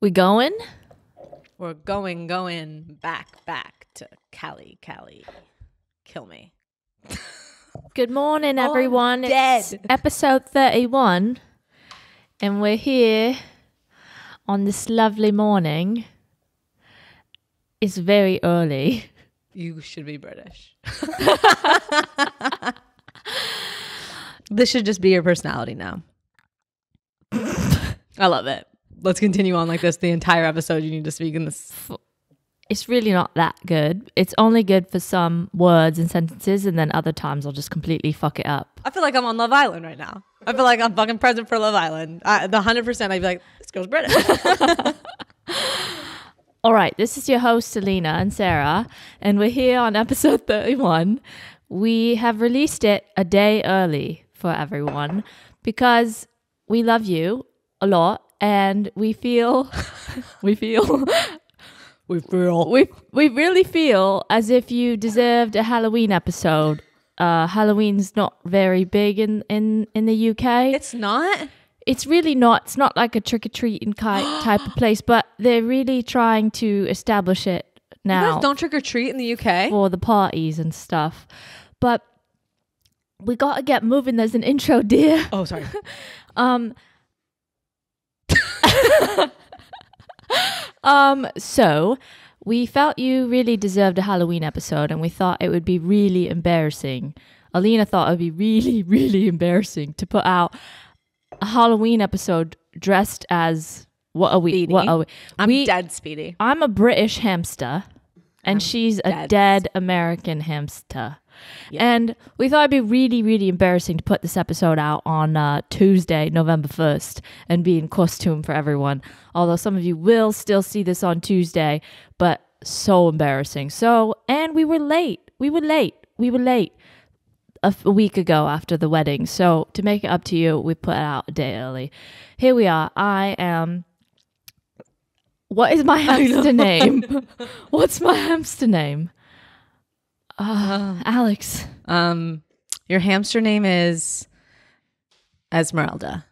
We going? We're going back to Cali. Kill me. Good morning, everyone. I'm dead. It's episode 31, and we're here on this lovely morning. It's very early. You should be British. This should just be your personality now. I love it. Let's continue on like this the entire episode. You need to speak in this. It's really not that good. It's only good for some words and sentences, and then other times I'll just completely fuck it up. I feel like I'm on Love Island right now. I feel like I'm fucking present for Love Island. The 100%, I'd be like, this girl's British. All right, this is your host, Aleena and Sarah, and we're here on episode 31. We have released it a day early for everyone because we love you a lot, and we really feel as if you deserved a Halloween episode. Halloween's not very big in the UK. It's not? It's really not. It's not like a trick-or-treating type of place, but they're really trying to establish it now. You guys don't trick-or-treat in the UK? For the parties and stuff. But we got to get moving. There's an intro, dear. Oh, sorry. So we felt you really deserved a Halloween episode, and we thought it would be really embarrassing. Aleena thought it would be really, really embarrassing to put out a Halloween episode dressed as what are we? Speedy. What are we? I'm dead speedy. I'm a British hamster, and she's a dead American hamster. Yep. And we thought it'd be really, really embarrassing to put this episode out on Tuesday, November 1st, and be in costume for everyone. Although some of you will still see this on Tuesday, but so embarrassing. So, and we were late a week ago after the wedding. So to make it up to you, we put it out a day early. Here we are. What is my hamster name? What's my hamster name? Alex. Your hamster name is Esmeralda.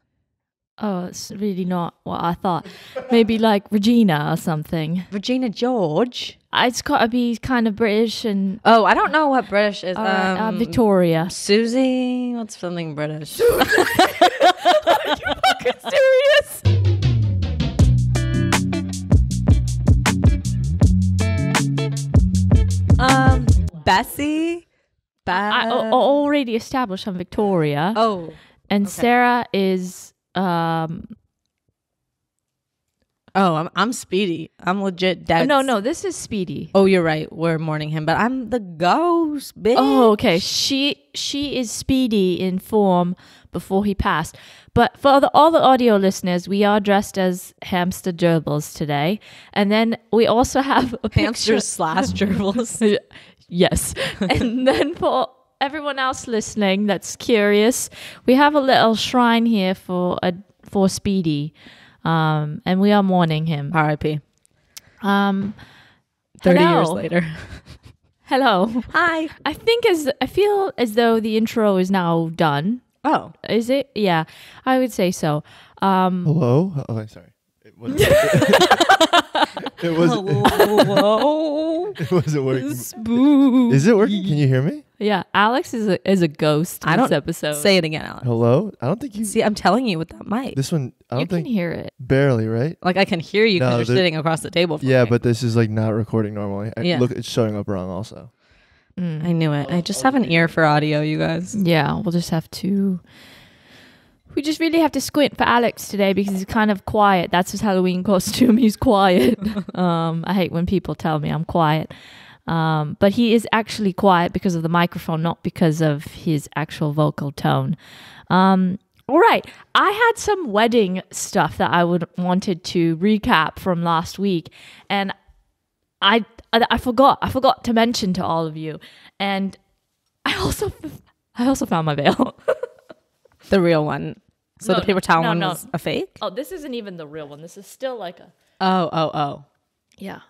Oh, it's really not what I thought. Maybe like Regina or something. Regina George. It's got to be kind of British and... Oh, I don't know what British is. Victoria. Susie? What's something British? Are you fucking serious? Bessie? I already established I'm Victoria. Oh. And okay. Sarah is... I'm Speedy. I'm legit dead. No, this is Speedy. Oh, you're right. We're mourning him, but I'm the ghost, bitch. Oh, okay. She is Speedy in form before he passed. But for all the audio listeners, we are dressed as hamster gerbils today. And then we also have a hamsters / gerbils. Yes. And then for everyone else listening that's curious, we have a little shrine here for Speedy. And we are mourning him. R.I.P. 30 years later. Hello. Hi. I feel as though the intro is now done. Oh. Is it? Yeah. I would say so. Hello? Oh, I'm sorry. It wasn't working. Spook. Is it working? Can you hear me? Yeah. Alex is a ghost in this episode. Say it again, Alex. Hello? I don't think you... See, I'm telling you with that mic. This one, I don't think... You can hear it. Barely, right? Like, I can hear you because No, you're sitting across the table from Yeah, me. but this is like not recording normally. Yeah. Look, it's showing up wrong also. I knew it. I just have an ear for audio, you guys. Yeah, we'll just have to... We just really have to squint for Alex today because he's kind of quiet. That's his Halloween costume. He's quiet. I hate when people tell me I'm quiet. But he is actually quiet because of the microphone, not because of his actual vocal tone. All right. I had some wedding stuff that I wanted to recap from last week. And I forgot to mention to all of you. And I also found my veil. The real one. So the paper towel one was a fake? Oh, this isn't even the real one. This is still like a... Oh. Yeah.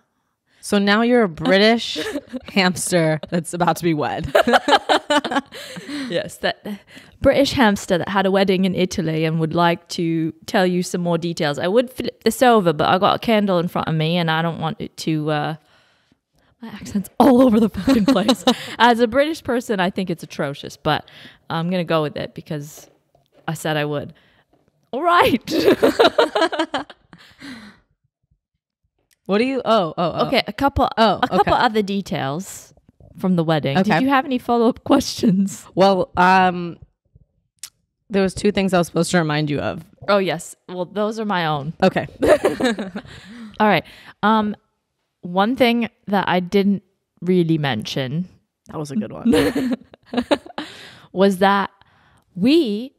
So now you're a British hamster that's about to be wed. Yes, that British hamster that had a wedding in Italy and would like to tell you some more details. I would flip this over, but I got a candle in front of me and I don't want it to... my accent's all over the fucking place. As a British person, I think it's atrocious, but I'm going to go with it because I said I would. All right. What do you... Oh. Okay, a couple other details from the wedding. Okay. Did you have any follow-up questions? Well, there was 2 things I was supposed to remind you of. Oh, yes. Well, those are my own. Okay. All right. One thing that I didn't really mention That was a good one. was that we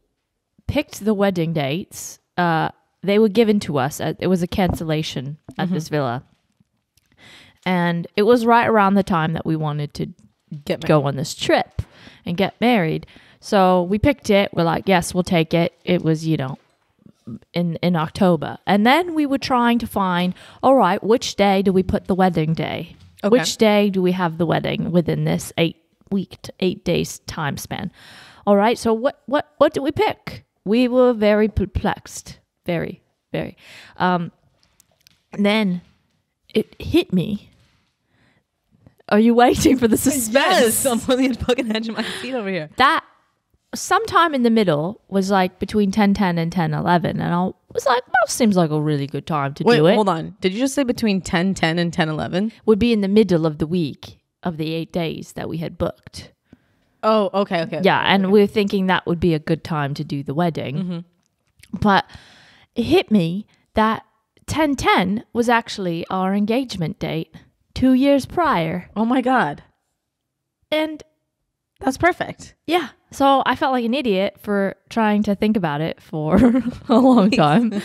picked the wedding dates. They were given to us. It was a cancellation at this villa. And it was right around the time that we wanted to go on this trip and get married. So we picked it. We're like, yes, we'll take it. It was, in October. And then we were trying to find, all right, which day do we put the wedding day? Okay. Which day do we have the wedding within this 8 days time span? All right, so what did we pick? We were very perplexed. Very, very. Then it hit me. Are you waiting for the suspense? Yes, I'm on the fucking edge of my seat over here. That sometime in the middle was like between 10:10 and 10:11, and I was like, that seems like a really good time to do it. Wait, hold on. Did you just say between 10:10 and 10:11? Would be in the middle of the week of the 8 days that we had booked. Oh, okay. Yeah, and we were thinking that would be a good time to do the wedding. Mm-hmm. But it hit me that 10:10 was actually our engagement date 2 years prior. Oh my God. And that's perfect. Yeah. So I felt like an idiot for trying to think about it for a long time.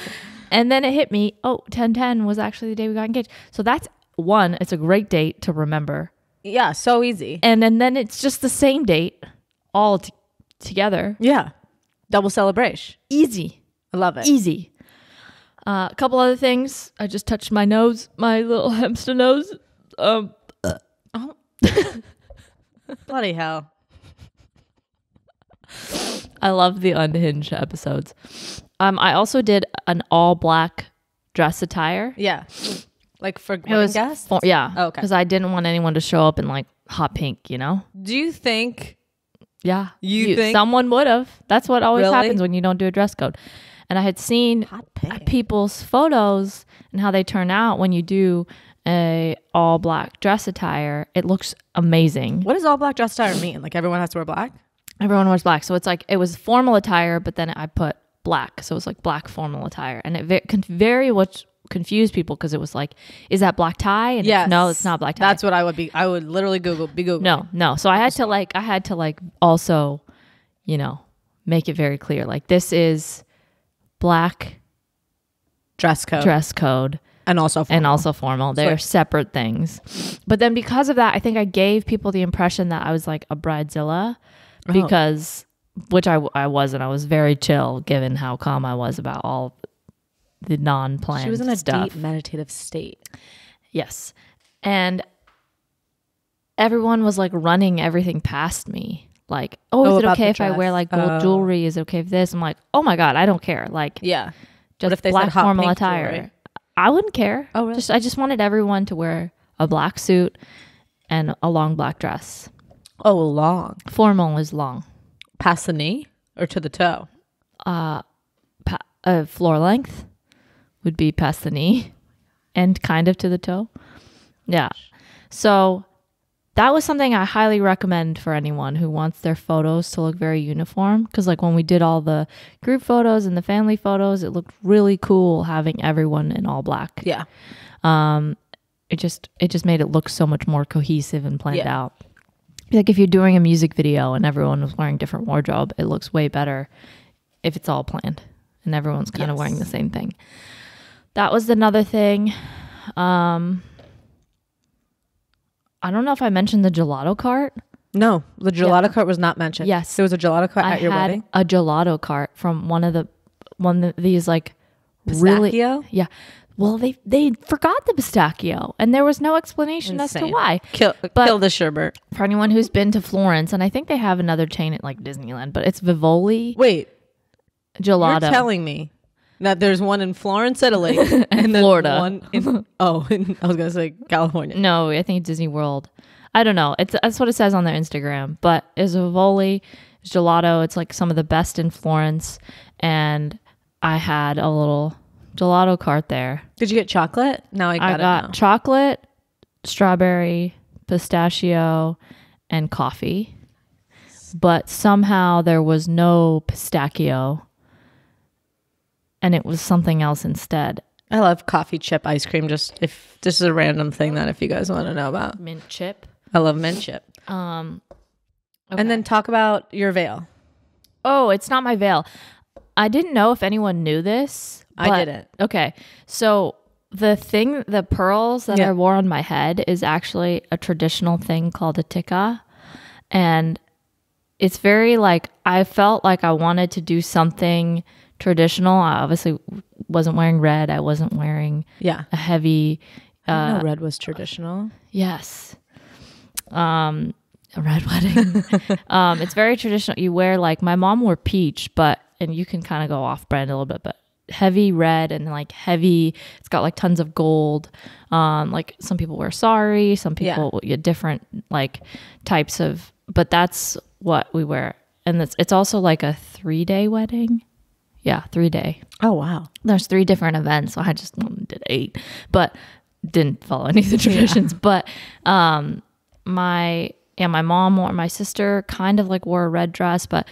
And then it hit me, 10:10 was actually the day we got engaged. So that's one, it's a great date to remember. Yeah, so easy. And then it's just the same date all together. Yeah. Double celebration. Easy. I love it. Easy. A couple other things. I just touched my nose, my little hamster nose. Oh. Bloody hell. I love the Unhinged episodes. I also did an all black dress attire. Yeah. Like for wedding guests? Yeah. Oh, okay. Because I didn't want anyone to show up in like hot pink, Do you think... Yeah. You think... Someone would have. That's what always Really? happens when you don't do a dress code. And I had seen people's photos and how they turn out when you do a all black dress attire. It looks amazing. What does all black dress attire mean? Like everyone has to wear black? Everyone wears black. So it's like, it was formal attire, but then I put black. So it was like black formal attire. And it very much confused people because it was like, is that black tie? And yes. No, it's not black tie. That's what I would be. I would literally be Googling. No. So I had to also, make it very clear. Like, this is black dress code. And also formal. They're separate things. But then because of that, I think I gave people the impression that I was like a bridezilla because, which I wasn't. I was very chill given how calm I was about all the non-planned stuff. She was in a deep meditative state. Yes. And everyone was like running everything past me. Like, is it okay if I wear like gold jewelry? Is it okay if this? I'm like, oh my God, I don't care. Like, yeah. Just if they black said hot formal pink attire. jewelry? I wouldn't care. Oh, really? I just wanted everyone to wear a black suit and a long black dress. Oh, long. Formal is long. Past the knee or to the toe? Floor length would be past the knee and kind of to the toe. Yeah. So that was something I highly recommend for anyone who wants their photos to look very uniform. Because like when we did all the group photos and the family photos, it looked really cool having everyone in all black. Yeah. It just made it look so much more cohesive and planned out. Like if you're doing a music video and everyone was wearing different wardrobe, it looks way better if it's all planned and everyone's kind of wearing the same thing. That was another thing. I don't know if I mentioned the gelato cart. No, the gelato cart was not mentioned. Yes. There was a gelato cart at your wedding? A gelato cart from one of these like Pistachio? really, Well, they forgot the pistachio, and there was no explanation as to Insane. why. Kill the sherbet. For anyone who's been to Florence, and I think they have another chain at like Disneyland, but it's Vivoli Wait, Gelato. you're telling me that there's one in Florence, Italy, and then Florida. one in I was gonna say California. No, I think Disney World. I don't know. That's what it says on their Instagram. But it's Vivoli Gelato. It's like some of the best in Florence, and I had a little gelato cart there. Did you get chocolate? No, I got chocolate, strawberry, pistachio, and coffee. But somehow there was no pistachio, and it was something else instead. I love coffee chip ice cream. Just if this is a random thing that if you guys want to know about. Mint chip. I love mint chip. Okay. And then talk about your veil. Oh, it's not my veil. I didn't know if anyone knew this. I didn't. Okay. So the pearls that I wore on my head is actually a traditional thing called a tikka. And it's very like, I felt like I wanted to do something traditional. I obviously wasn't wearing red. I wasn't wearing a heavy. I didn't know red was traditional. Yes. A red wedding. It's very traditional. You wear like, my mom wore peach, and you can kind of go off brand a little bit, but heavy red and like heavy, it's got like tons of gold. Like some people wear sari, some people different like types of, but that's what we wear. And it's also like a 3-day wedding. Yeah, 3-day. Oh, wow. There's 3 different events. So I just did 8, but didn't follow any of the traditions. But my mom or my sister kind of like wore a red dress, but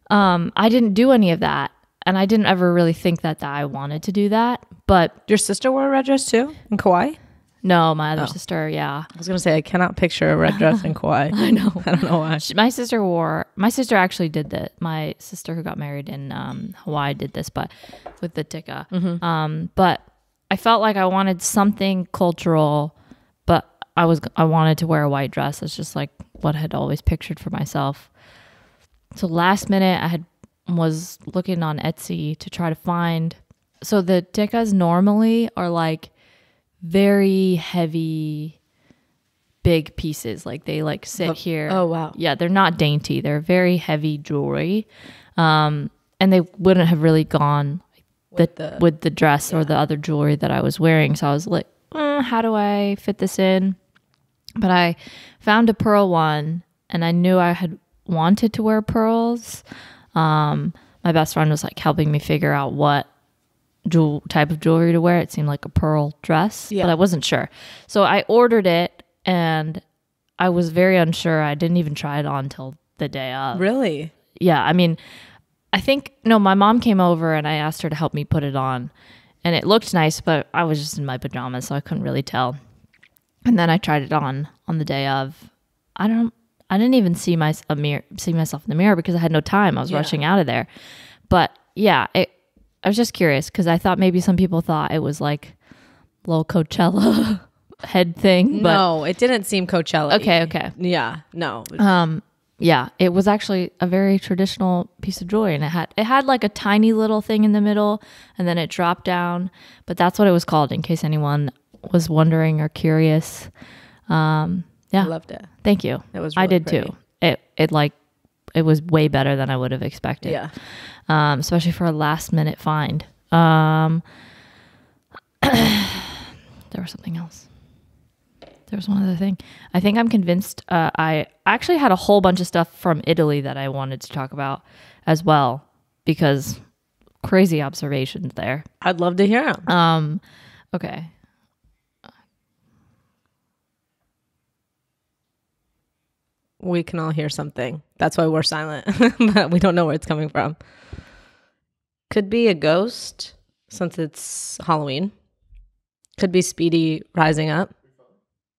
I didn't do any of that. And I didn't ever really think that I wanted to do that. But your sister wore a red dress too in Kauai? No, my other sister, yeah. I was going to say, I cannot picture a red dress in Kauai. I know. I don't know why. My sister actually did that. My sister who got married in Hawaii did this, but with the tikka. Mm-hmm. But I felt like I wanted something cultural, but I wanted to wear a white dress. It's just like what I had always pictured for myself. So last minute, I was looking on Etsy to try to find. So the tikkas normally are like very heavy, big pieces. Like they like sit here. Oh, wow. Yeah, they're not dainty. They're very heavy jewelry. And they wouldn't have really gone with the dress or the other jewelry that I was wearing. So I was like, how do I fit this in? But I found a pearl one, and I knew I had wanted to wear pearls. My best friend was like helping me figure out what type of jewelry to wear. It seemed like a pearl dress, but I wasn't sure. So I ordered it, and I was very unsure. I didn't even try it on until the day of. Really? Yeah. I mean, my mom came over and I asked her to help me put it on, and it looked nice, but I was just in my pajamas, so I couldn't really tell. And then I tried it on the day of. I didn't even see myself in the mirror because I had no time. I was rushing out of there. But yeah, I was just curious because I thought maybe some people thought it was like a little Coachella head thing. But no, it didn't seem Coachella. Okay. Yeah, no. Yeah, it was actually a very traditional piece of jewelry, and it had like a tiny little thing in the middle, and then it dropped down. But that's what it was called, in case anyone was wondering or curious. Yeah, I loved it. Thank you. It was. Really I did pretty. too. It was way better than I would have expected. Yeah. Especially for a last minute find. There was something else. There was one other thing. I think I'm convinced. I actually had a whole bunch of stuff from Italy that I wanted to talk about as well, because crazy observations there. I'd love to hear them. Okay. We can all hear something. That's why we're silent, but we don't know where it's coming from. Could be a ghost, since it's Halloween. Could be Speedy rising up.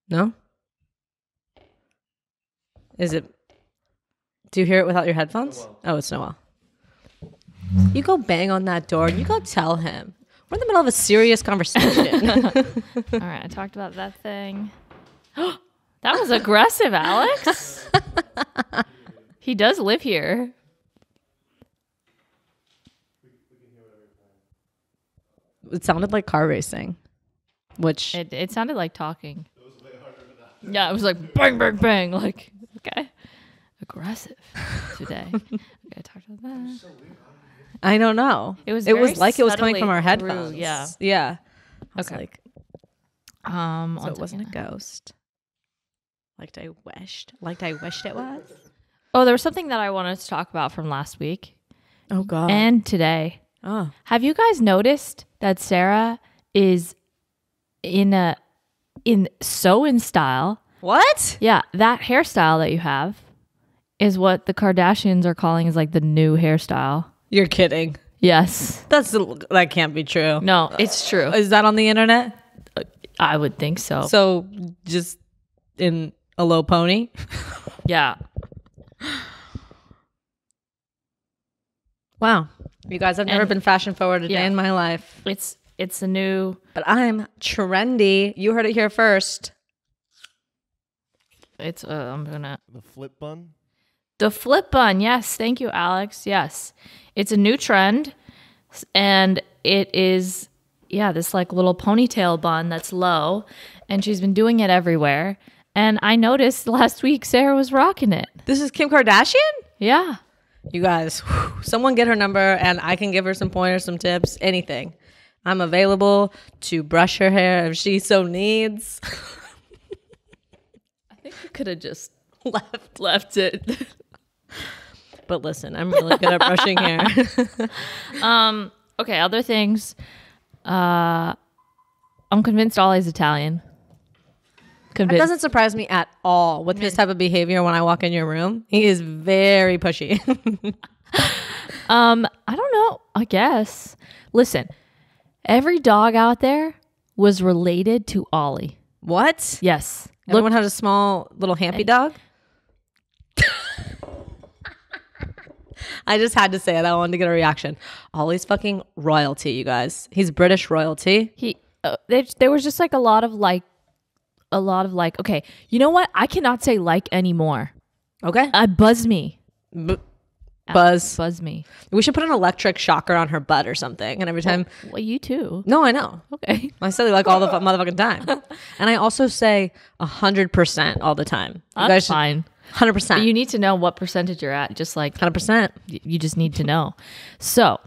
No? Is it? Do you hear it without your headphones? Oh, it's Noel. You go bang on that door and you go tell him. We're in the middle of a serious conversation. All right, I talked about that thing. That was aggressive, Alex. He does live here. It sounded like car racing, which It sounded like talking. Yeah, it was like bang, bang, bang. Like, okay. Aggressive today. Okay, talk about that. I don't know. It was like it was coming subtly from our through, headphones. Yeah. I was Okay. like, So so it wasn't a ghost. Like I wished it was. Oh, there was something that I wanted to talk about from last week Oh God. and today. Oh. Have you guys noticed that Sarah is in style? What? Yeah, that hairstyle that you have is what the Kardashians are calling is like the new hairstyle. You're kidding. Yes. That can't be true. No, it's true. Is that on the internet? I would think so. So just in a low pony? Yeah. Wow. You guys, I've never been fashion forward a day in my life. It's a new. But I'm trendy. You heard it here first. It's I'm gonna The flip bun. the flip bun. Yes, thank you, Alex. Yes, it's a new trend, and it is this like little ponytail bun that's low, and she's been doing it everywhere. And I noticed last week Sarah was rocking it. This is Kim Kardashian? Yeah. You guys, someone get her number and I can give her some pointers, some tips, anything. I'm available to brush her hair if she so needs. I think you could have just left it. But listen, I'm really good at brushing hair. Okay, other things. I'm convinced Ollie's Italian. That doesn't surprise me at all with his type of behavior when I walk in your room. He is very pushy. I don't know. I guess. Listen, every dog out there was related to Ollie. What? Yes. Everyone had a small little hampy dog? I just had to say it. I wanted to get a reaction. Ollie's fucking royalty, you guys. He's British royalty. There was just like a lot of like, okay, you know what? I cannot say like anymore. Okay. Buzz me. Buzz me. We should put an electric shocker on her butt or something. And every time. Well, you too. No, I know. Okay. I say like all the motherfucking time. And I also say 100% all the time. That's fine. 100%. You need to know what percentage you're at. Just like 100%. you just need to know. So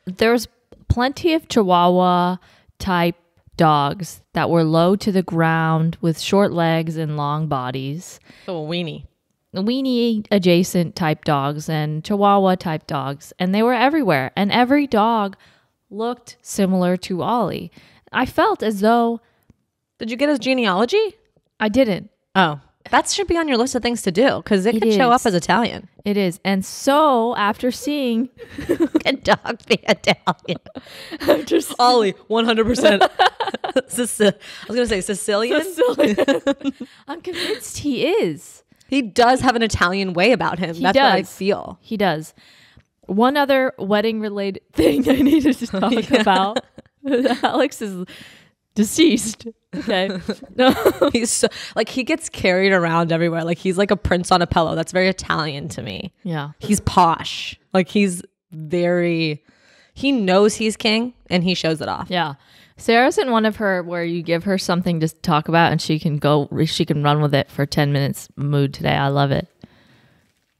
there's plenty of Chihuahua type dogs that were low to the ground with short legs and long bodies. So a weenie. Weenie adjacent type dogs and Chihuahua type dogs. And they were everywhere. And every dog looked similar to Ollie. I felt as though... Did you get his genealogy? I didn't. Oh. That should be on your list of things to do because it could show up as Italian. It is. And so after seeing... a dog be Italian. Ollie, 100%. I was going to say Sicilian. I'm convinced he is. He does have an Italian way about him. That's what I feel. He does. One other wedding related thing I needed to talk about. Alex is deceased. Okay. No. He's so, like, he gets carried around everywhere. Like, he's like a prince on a pillow. That's very Italian to me. Yeah. He's posh. Like, he knows he's king and he shows it off. Yeah. Sarah's in one of her where you give her something to talk about and she can run with it for 10 minutes mood today. I love it.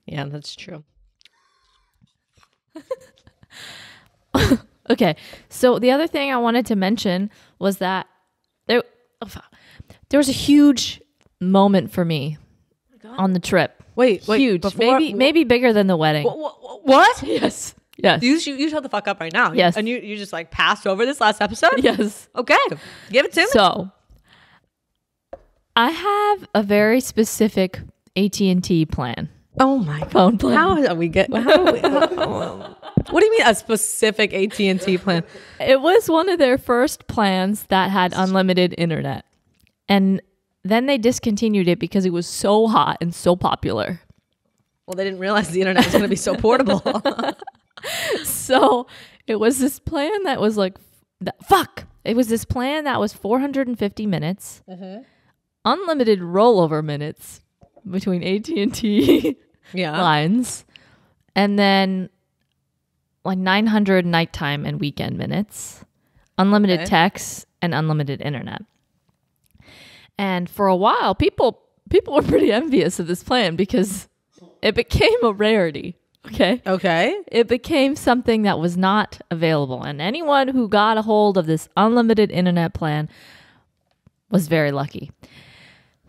Yeah, that's true. Okay. So the other thing I wanted to mention was that there was a huge moment for me on the trip. Wait, huge. Maybe bigger than the wedding. What? Yes. Yes. You shut the fuck up right now. Yes. And you just like passed over this last episode? Yes. Okay. Give it to me. So I have a very specific AT&T plan. Oh my God. Phone plan. What do you mean a specific AT&T plan? It was one of their first plans that had unlimited internet. And then they discontinued it because it was so hot and so popular. Well, they didn't realize the internet was going to be so portable. So it was this plan that was like, it was this plan that was 450 minutes, unlimited rollover minutes between AT&T lines, and then like 900 nighttime and weekend minutes, unlimited text, and unlimited internet. And for a while, people were pretty envious of this plan because it became a rarity. Okay. It became something that was not available. And anyone who got a hold of this unlimited internet plan was very lucky.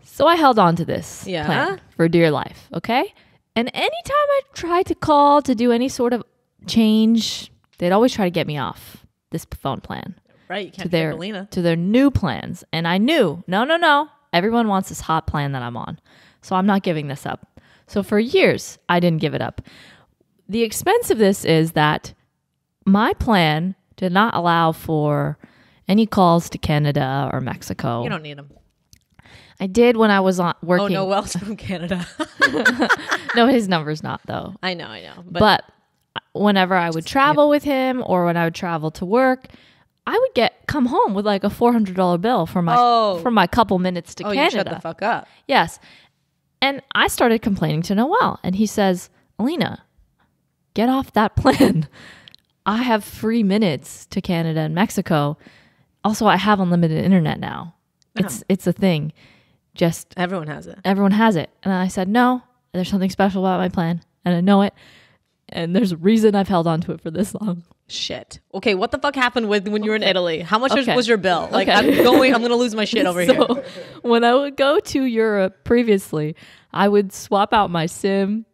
So I held on to this plan for dear life. Okay. And anytime I tried to call to do any sort of change, they'd always try to get me off this phone plan. Right. You can't to their new plans. And I knew, no. Everyone wants this hot plan that I'm on. So I'm not giving this up. So for years, I didn't give it up. The expense of this is that my plan did not allow for any calls to Canada or Mexico. You don't need them. I did when I was working. Oh, no, Wells from Canada. No, his number's not, though. I know. But whenever I would travel with him or when I would travel to work, I would come home with like a $400 bill for my couple minutes to Canada. You shut the fuck up. Yes. And I started complaining to Noel, and he says, Aleena, get off that plan. I have free minutes to Canada and Mexico. Also, I have unlimited internet now. It's a thing. Just everyone has it. Everyone has it. And I said, no, there's something special about my plan, and I know it. And there's a reason I've held on to it for this long. Shit. Okay, what the fuck happened when you were in Italy? How much was your bill? Like, I'm going to lose my shit over here. When I would go to Europe previously, I would swap out my SIM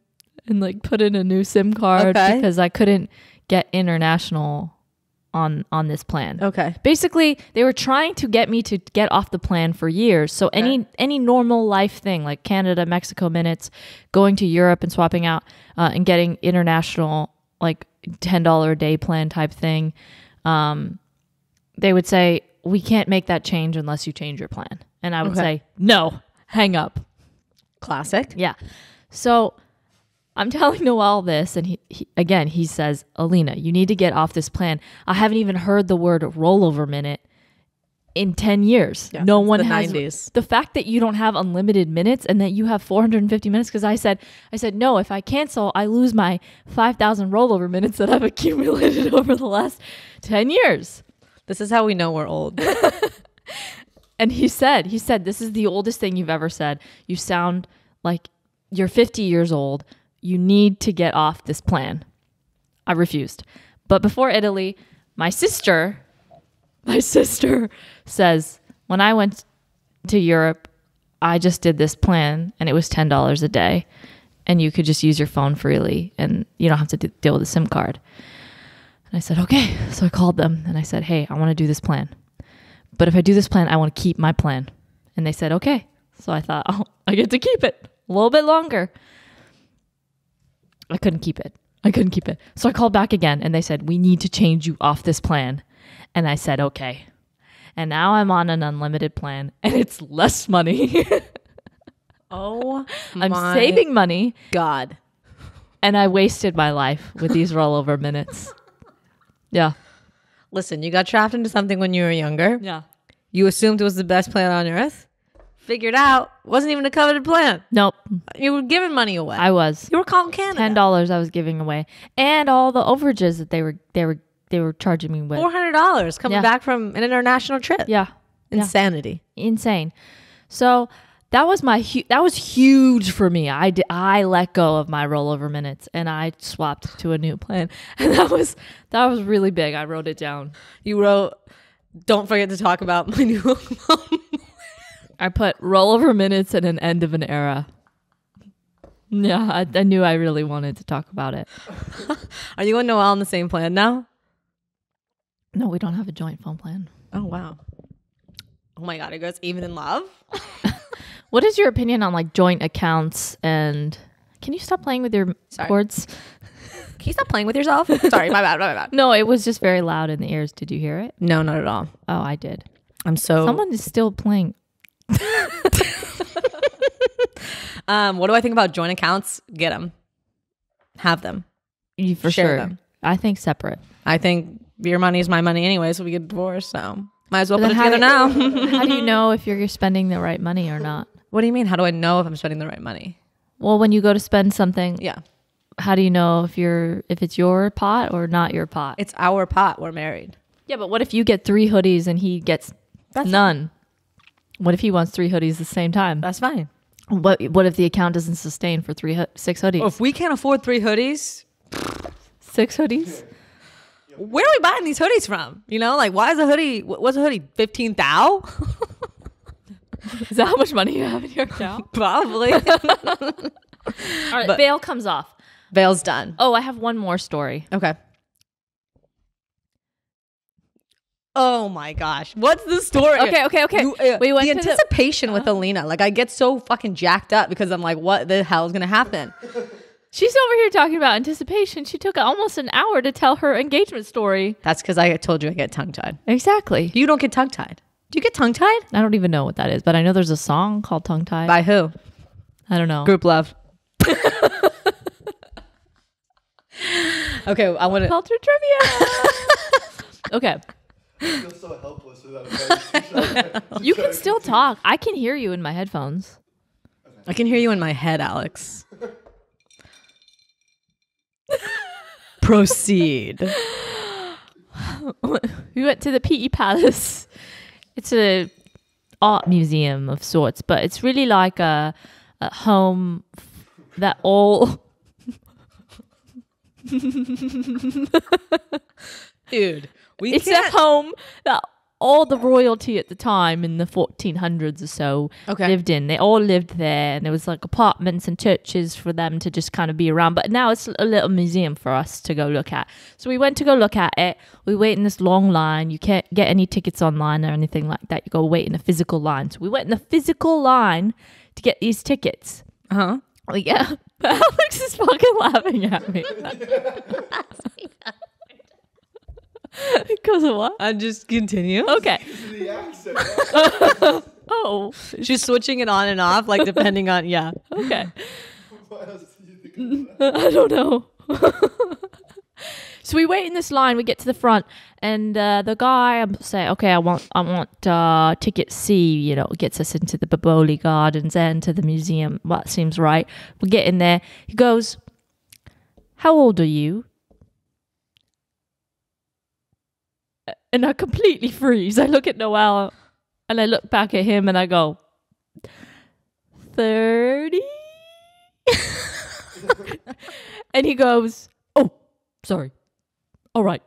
and like put in a new SIM card because I couldn't get international on this plan. Okay. Basically, they were trying to get me to get off the plan for years. So any normal life thing like Canada, Mexico minutes, going to Europe and swapping out and getting international like $10 a day plan type thing, they would say, we can't make that change unless you change your plan. And I would say, no, hang up. Classic. Yeah. So I'm telling Noel this, and he says, Aleena, you need to get off this plan. I haven't even heard the word rollover minute in 10 years. Yeah, no one the has 90s. The fact that you don't have unlimited minutes and that you have 450 minutes, because I said, no, if I cancel, I lose my 5,000 rollover minutes that I've accumulated over the last 10 years. This is how we know we're old. And he said, this is the oldest thing you've ever said. You sound like you're 50 years old. You need to get off this plan. I refused. But before Italy, my sister says, when I went to Europe, I just did this plan and it was $10 a day and you could just use your phone freely and you don't have to deal with a SIM card. And I said, okay. So I called them and I said, hey, I want to do this plan. But if I do this plan, I want to keep my plan. And they said, okay. So I thought, I get to keep it a little bit longer. I couldn't keep it. So I called back again and they said, we need to change you off this plan. And I said, okay. And now I'm on an unlimited plan and it's less money. I'm saving money. God. And I wasted my life with these rollover minutes. Yeah. Listen, you got trapped into something when you were younger. Yeah. You assumed it was the best plan on earth. Figured out wasn't even a coveted plan. Nope. You were giving money away. I was. You were calling Canada. $10 I was giving away. And all the overages that they were charging me with. $400 coming back from an international trip. Yeah. Insanity. Insane. So that was that was huge for me. I let go of my rollover minutes and I swapped to a new plan. And that was really big. I wrote it down. You wrote, don't forget to talk about my new home. I put rollover minutes and an end of an era. Yeah, I knew I really wanted to talk about it. Are you and Noel on the same plan now? No, we don't have a joint phone plan. Oh, wow. Oh my God, are you guys even in love? What is your opinion on like joint accounts and can you stop playing with your cords? Can you stop playing with yourself? Sorry, my bad. No, it was just very loud in the ears. Did you hear it? No, not at all. Oh, I did. Someone is still playing. What do I think about joint accounts? Get them. Have them. For Share sure. them. I think separate. I think your money is my money anyway, so we get divorced, so might as well put it together now. How do you know if you're spending the right money or not? What do you mean? How do I know if I'm spending the right money? Well, when you go to spend something, yeah. How do you know if it's your pot or not your pot? It's our pot. We're married. Yeah, but what if you get 3 hoodies and he gets none? What if he wants 3 hoodies at the same time? That's fine. What if the account doesn't sustain for 6 hoodies? Well, if we can't afford 3 hoodies, 6 hoodies? where are we buying these hoodies from? You know, like why is a hoodie? What's a hoodie? 15 thou? Is that how much money you have in your account? Probably. All right, veil comes off. Veil's done. Oh, I have one more story. Okay. Oh my gosh. What's the story? Okay. We went the to anticipation with Aleena. Like I get so fucking jacked up because I'm like, what the hell is going to happen? She's over here talking about anticipation. She took almost an hour to tell her engagement story. That's because I told you I get tongue-tied. Exactly. You don't get tongue-tied. Do you get tongue-tied? I don't even know what that is, but I know there's a song called Tongue Tied. By who? I don't know. Group Love. Okay, I want to... Culture trivia. Okay. I feel so helpless without You can still talk. I can hear you in my headphones. I can hear you in my head, Alex. Proceed. We went to the PE Palace. It's a art museum of sorts, but it's really like a home that all... Dude, it's a home that all the royalty at the time in the 1400s or so lived in. They all lived there, and there was like apartments and churches for them to just kind of be around. But now it's a little museum for us to go look at. So we went to go look at it. We wait in this long line. You can't get any tickets online or anything like that. You go wait in a physical line. So we went in a physical line to get these tickets. Uh-huh. Yeah. Alex is fucking laughing at me. Because of what? I just continue. Okay. the accent. Oh. She's switching it on and off, like depending on, yeah. Okay. What else do you think of that? I don't know. So we wait in this line. We get to the front, and the guy say, "Okay, I want ticket C. You know, gets us into the Boboli Gardens and to the museum. Well, that seems right." We get in there. He goes, "How old are you?" And I completely freeze. I look at Noelle, and I look back at him, and I go, 30? And he goes, "Oh, sorry. All right."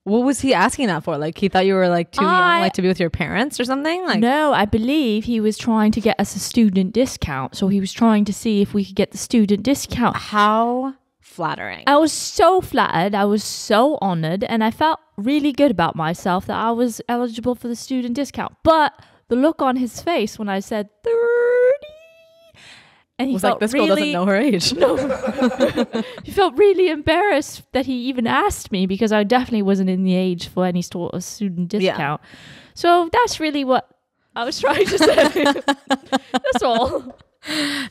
What was he asking that for? Like he thought you were like too young, like to be with your parents or something? Like no, I believe he was trying to get us a student discount. So he was trying to see if we could get the student discount. How flattering. I was so flattered. I was so honored. And I felt really good about myself that I was eligible for the student discount. But the look on his face when I said 30, and he was felt like, this girl doesn't know her age. No. He felt really embarrassed that he even asked me, because I definitely wasn't in the age for any sort of student discount. So that's really what I was trying to say. That's all.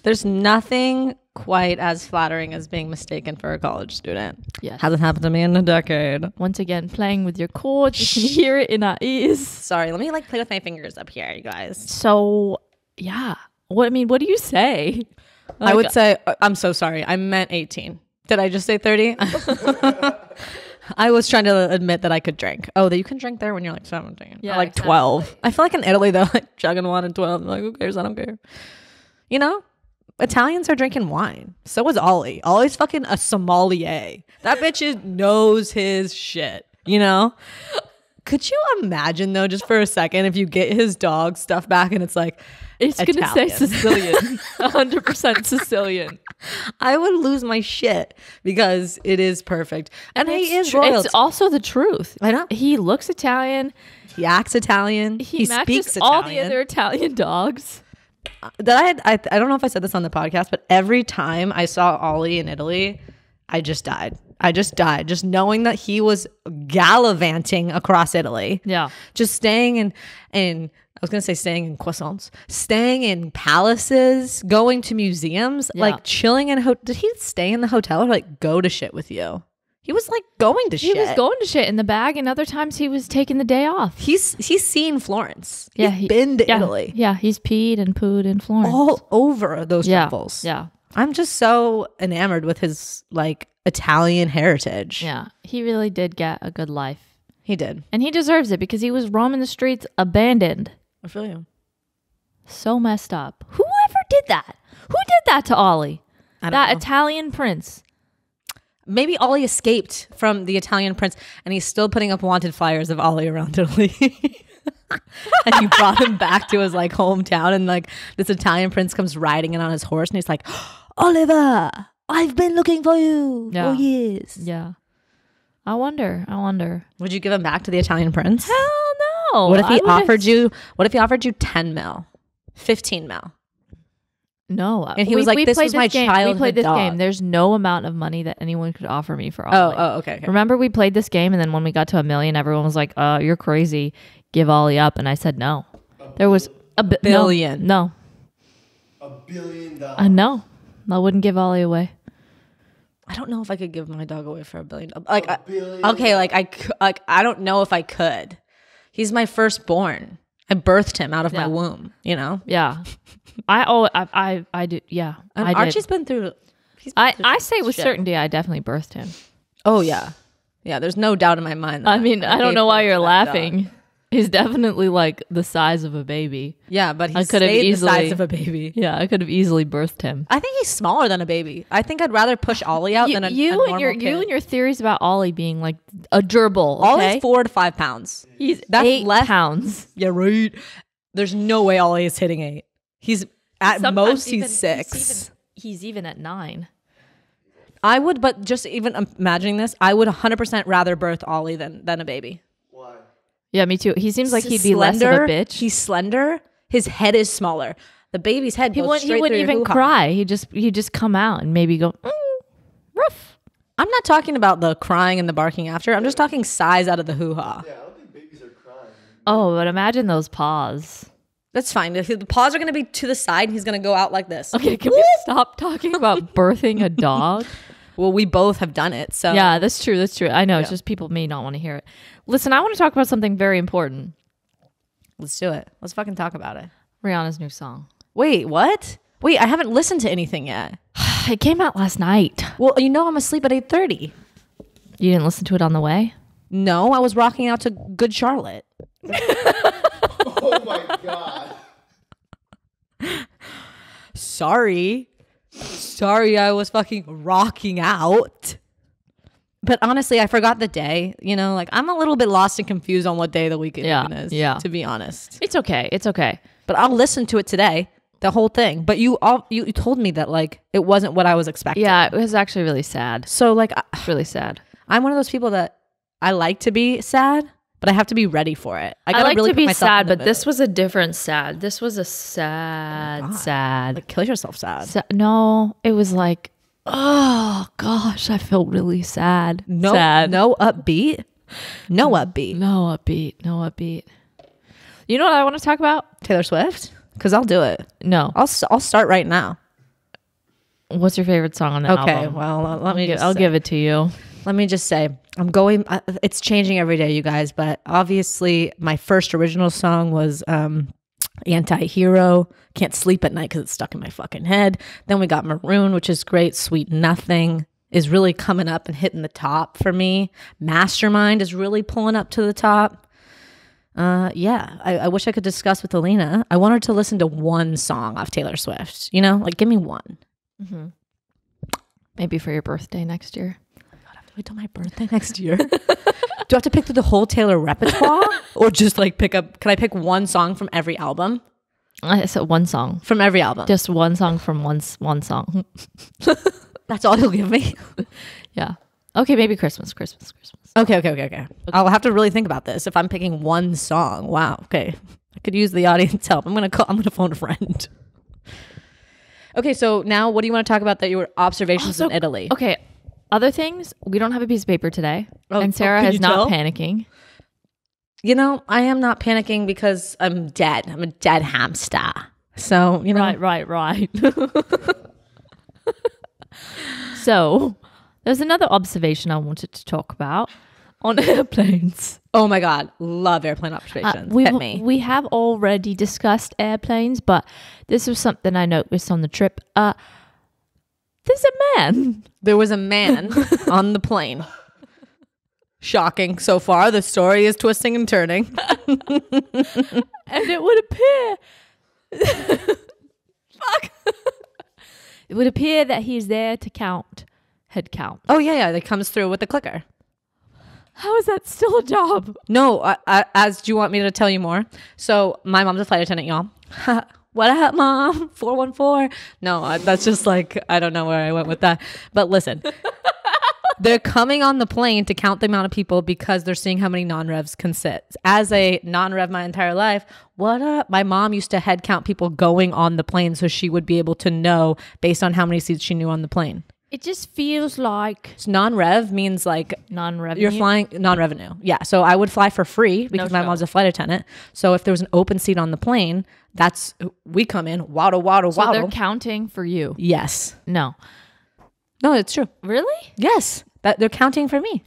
There's nothing quite as flattering as being mistaken for a college student. Yes. Hasn't happened to me in a decade. Once again, playing with your chords. You can hear it in our ears. Sorry, let me like play with my fingers up here, you guys. So, yeah. What do you say? I would say, I'm so sorry. I meant 18. Did I just say 30? I was trying to admit that I could drink. Oh, that you can drink there when you're like 17. Yeah, or like exactly. 12. I feel like in Italy, they're like chugging wine at 12. I'm like, who cares? I don't care. You know? Italians are drinking wine. So is Ollie. Ollie's fucking a sommelier. That bitch knows his shit. You know? Could you imagine, though, just for a second, if you get his dog stuff back and it's like, it's going to say Italian. Sicilian. 100% Sicilian. I would lose my shit because it is perfect. And he is royalty. It's also the truth. I know. He looks Italian. He acts Italian. He matches speaks all Italian. the other Italian dogs. I don't know if I said this on the podcast, but every time I saw Ollie in Italy, I just died. Just knowing that he was gallivanting across Italy. Yeah. Just staying in I was going to say staying in croissants, staying in palaces, going to museums, like chilling in did he stay in the hotel or like go to shit with you? He was like going to shit. He was going to shit in the bag, and other times he was taking the day off. He's seen Florence. Yeah, he's been to Italy. Yeah, he's peed and pooed in Florence. All over those travels. Yeah. I'm just so enamored with his like Italian heritage. Yeah. He really did get a good life. He did. And he deserves it because he was roaming the streets abandoned. I feel you. So messed up. Whoever did that? Who did that to Ollie? I don't That know. Italian prince. Maybe Ollie escaped from the Italian prince and he's still putting up wanted flyers of Ollie around Italy. And he brought him back to his like hometown, and like this Italian prince comes riding in on his horse and he's like, Oliver, I've been looking for you for years. Yeah. I wonder. Would you give him back to the Italian prince? Hell no. What if he offered you 10 mil? 15 mil? No. And he was like, this was my childhood We played this dog. game. There's no amount of money that anyone could offer me for Ollie. Okay. Remember we played this game and then when we got to 1 million, everyone was like, you're crazy. Give Ollie up. And I said no. There was a billion. No. $1 billion. No. I wouldn't give Ollie away. I don't know if I could give my dog away for $1 billion. Like, $1 billion. okay, I don't know if I could. He's my firstborn. I birthed him out of my womb. You know. Yeah. I did. Yeah. And I did. Archie's been through. I say with shit. certainty, I definitely birthed him. Oh yeah, yeah. There's no doubt in my mind. That I mean, I don't gave know why birth you're to that dog. laughing. He's definitely like the size of a baby. Yeah, but he could have stayed the size easily- of a baby. Yeah, I could have easily birthed him. I think he's smaller than a baby. I think I'd rather push Ollie out than a normal kid. You and your theories about Ollie being like a gerbil. Ollie's Okay? 4 to 5 pounds. That's 8 less- pounds. Yeah, right. There's no way Ollie is hitting 8. He's at Sometimes most even- he's 6. He's even at 9. I would, but just even imagining this, I would 100% rather birth Ollie than a baby. Why? Yeah, me too. He seems like he'd be Slender, less of a bitch. He's slender. His head is smaller. The baby's head He goes wouldn't. straight He wouldn't through your even hoo-ha. cry. He'd just come out and maybe go rough. I'm not talking about the crying and the barking after. I'm just talking size out of the hoo-ha. Yeah, I don't think babies are crying. Oh, but imagine those paws. That's fine. The paws are going to be to the side and he's going to go out like this. Okay, can we stop talking about birthing a dog? Well, we both have done it. So Yeah, that's true. That's true. I know. It's Yeah. just people may not want to hear it. Listen, I want to talk about something very important. let's do it. Let's fucking talk about it. Rihanna's new song. Wait, what? Wait, I haven't listened to anything yet. It came out last night. Well, you know I'm asleep at 8:30. You didn't listen to it on the way? No, I was rocking out to Good Charlotte. Oh my god. Sorry, I was fucking rocking out. But honestly, I forgot the day. You know, like I'm a little bit lost and confused on what day of the week it even is. yeah. To be honest, It's okay. It's okay. but I'll listen to it today, the whole thing. But you told me that like it wasn't what I was expecting. Yeah, it was actually really sad. So like It's really sad. I'm one of those people that I like to be sad, but I have to be ready for it. I gotta like really to put be myself sad, in the but this mood. was a different sad. This was a sad. Like kill yourself sad. No, it was like, oh gosh, I felt really sad. No, sad. no upbeat. No upbeat. No upbeat. You know what I want to talk about? Taylor Swift? Because I'll do it. No. I'll start right now. What's your favorite song on the album? Okay, well, let me I'll give it to you. Let me just say, I'm going, it's changing every day, you guys, but obviously my first original song was Anti-Hero. Can't sleep at night because it's stuck in my fucking head. Then we got Maroon, which is great. Sweet Nothing is really coming up and hitting the top for me. Mastermind is really pulling up to the top. I wish I could discuss with Aleena. I want her to listen to one song off Taylor Swift. You know, like give me one. Maybe for your birthday next year. Wait till my birthday next year. Do I have to pick through the whole Taylor repertoire, or just like pick up? Can I pick one song from every album? So one song. From every album. Just one song from one song. That's all you'll give me. Yeah. Okay, maybe Christmas. Okay. I'll have to really think about this. If I'm picking one song, wow. Okay, I could use the audience help. I'm gonna phone a friend. Okay, so now what do you want to talk about? That your observations in Italy. Okay. Other things, we don't have a piece of paper today. Oh, and Sarah can is you not tell? panicking. You know, I am not panicking because I'm dead. I'm a dead hamster. So, you know. Right. So, there's another observation I wanted to talk about on airplanes. Oh my God. Love airplane observations. Hit me. We have already discussed airplanes, but this was something I noticed on the trip. There's a man. There was a man on the plane. Shocking so far. The story is twisting and turning. And it would appear fuck. It would appear that he's there to count head count. Oh, yeah. That comes through with the clicker. How is that still a job? No, as do you want me to tell you more? So my mom's a flight attendant, y'all. What up, mom? 414. No, that's just like, I don't know where I went with that. But listen, they're coming on the plane to count the amount of people because they're seeing how many non-revs can sit. As a non-rev my entire life, what up? My mom used to head count people going on the plane so she would be able to know based on how many seats she knew on the plane. It just feels like So non-rev means like non-revenue. you're flying non-revenue. Yeah. So I would fly for free because my mom's a flight attendant. So if there was an open seat on the plane, we come in, waddle, waddle, So waddle. they're counting for you. Yes. No. No, it's true. Really? Yes. That they're counting for me.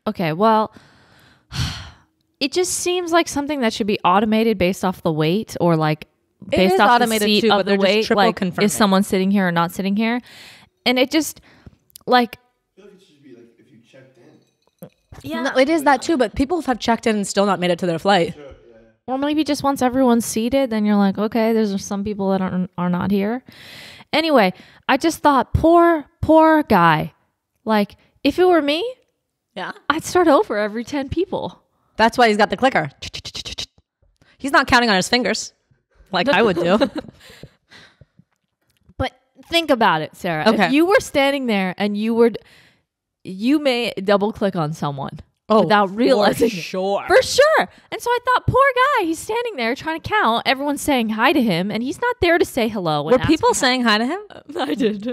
Okay, well, it just seems like something that should be automated based off the weight or like based is off automated the seat too, of but the they're just weight. triple Like, confirming. is someone sitting here or not sitting here? And it just like I feel like it should be like if you checked in. yeah, No, it is that too, but people have checked in and still not made it to their flight. Sure, yeah. or maybe just once everyone's seated, then you're like, okay, there's some people that are not here. Anyway, I just thought, poor guy. Like, if it were me, Yeah. I'd start over every 10 people. That's why he's got the clicker. He's not counting on his fingers like I would do. But think about it, Sarah. Okay. If you were standing there and you may double click on someone without realizing for sure. For sure. And so I thought, poor guy, he's standing there trying to count. Everyone's saying hi to him, and he's not there to say hello. Were people saying hi to him? I did.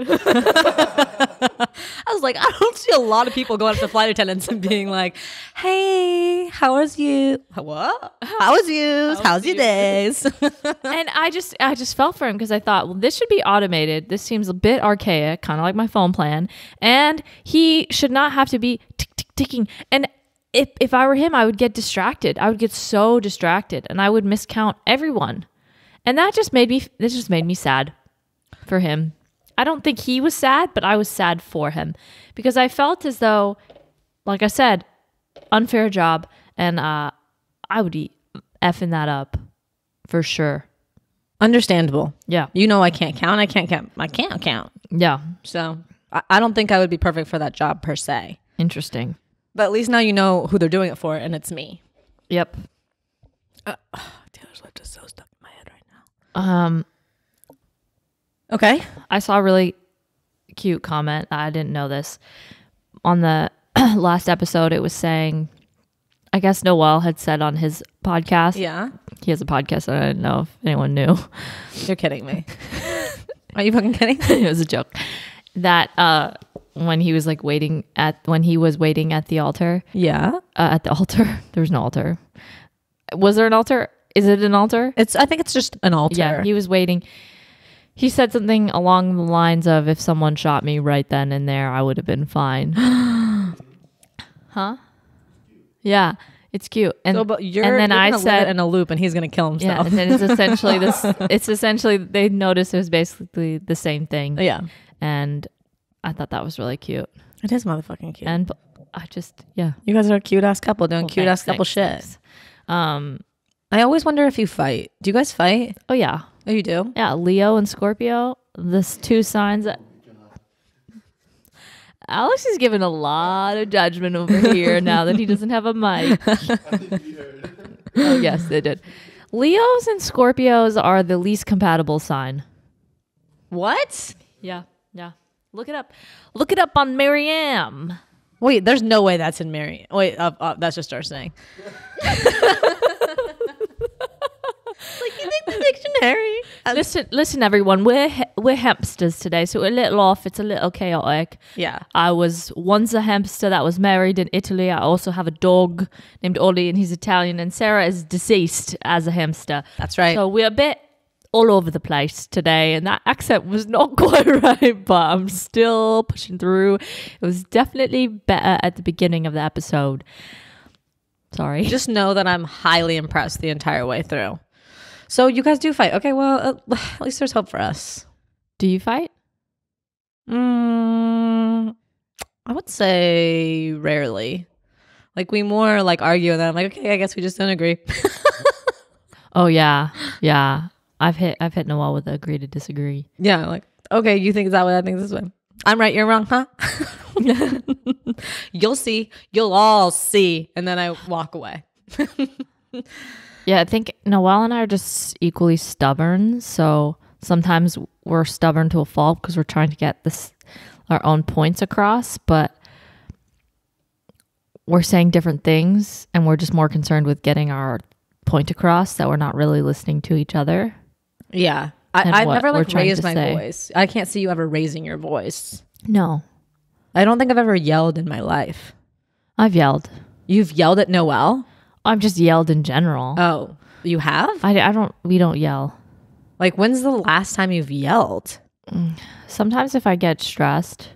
I was like, I don't see a lot of people going up to flight attendants and being like, hey, how was you? What? How was you? How's your days? And I just felt for him because I thought, well, this should be automated. This seems a bit archaic, kind of like my phone plan. And he should not have to be ticking. And if I were him, I would get distracted. I would get so distracted and I would miscount everyone. And this just made me sad for him. I don't think he was sad, but I was sad for him because I felt as though, like I said, unfair job. And I would be effing that up for sure. Understandable. Yeah. You know, I can't count. I can't count. Yeah. So I don't think I would be perfect for that job per se. Interesting. But at least now you know who they're doing it for, and it's me. Yep. Taylor Swift is so stuck in my head right now. Okay. I saw a really cute comment. I didn't know this. On the last episode, it was saying, I guess Noel had said on his podcast. Yeah. He has a podcast and I didn't know if anyone knew. You're kidding me. Are you fucking kidding? It was a joke. That when he was waiting at the altar. Yeah. At the altar. There was no altar. Was there an altar? Is it an altar? I think it's just an altar. Yeah, he was waiting. He said something along the lines of, if someone shot me right then and there, I would have been fine. Huh? Yeah, it's cute. And, So, but you're and then I gonna said let it in a loop and he's going to kill yeah, himself. and then it's essentially this. It's essentially, they noticed it was basically the same thing. Yeah. And I thought that was really cute. It is motherfucking cute. And I just, yeah. You guys are a cute ass couple doing Well, cute ass couple thanks. shit. I always wonder if you fight. Do you guys fight? Oh yeah. Oh, you do? Yeah, Leo and Scorpio, this two signs that Alex is giving a lot of judgment over here now that he doesn't have a mic. I think we heard. Oh, yes, they did. Leos and Scorpios are the least compatible sign. What? Yeah, yeah. Look it up. Look it up on Mariam. Wait, there's no way that's in Mary. Wait, that's just our saying. You think the dictionary? Listen, everyone. We're hamsters today, so we're a little off. It's a little chaotic. Yeah. I was once a hamster that was married in Italy. I also have a dog named Ollie, and he's Italian. And Sarah is deceased as a hamster. That's right. So we're a bit all over the place today, and that accent was not quite right, but I'm still pushing through. It was definitely better at the beginning of the episode. Sorry. Just know that I'm highly impressed the entire way through. So you guys do fight. Okay, well, at least there's hope for us. Do you fight? I would say rarely. Like we more like argue and then I'm like, okay, I guess we just don't agree. Oh yeah. Yeah. I've hit Noelle with agree to disagree. Yeah, like, okay, you think it's that way, I think this way. I'm right, you're wrong, huh? You'll see. You'll all see. And then I walk away. Yeah, I think Noelle and I are just equally stubborn. So sometimes we're stubborn to a fault because we're trying to get our own points across, but we're saying different things and we're just more concerned with getting our point across that we're not really listening to each other. Yeah. I've never like raised my say. voice. I can't see you ever raising your voice. No. I don't think I've ever yelled in my life. I've yelled. You've yelled at Noelle? I've just yelled in general. Oh, you have? We don't yell. Like, when's the last time you've yelled? Sometimes if I get stressed.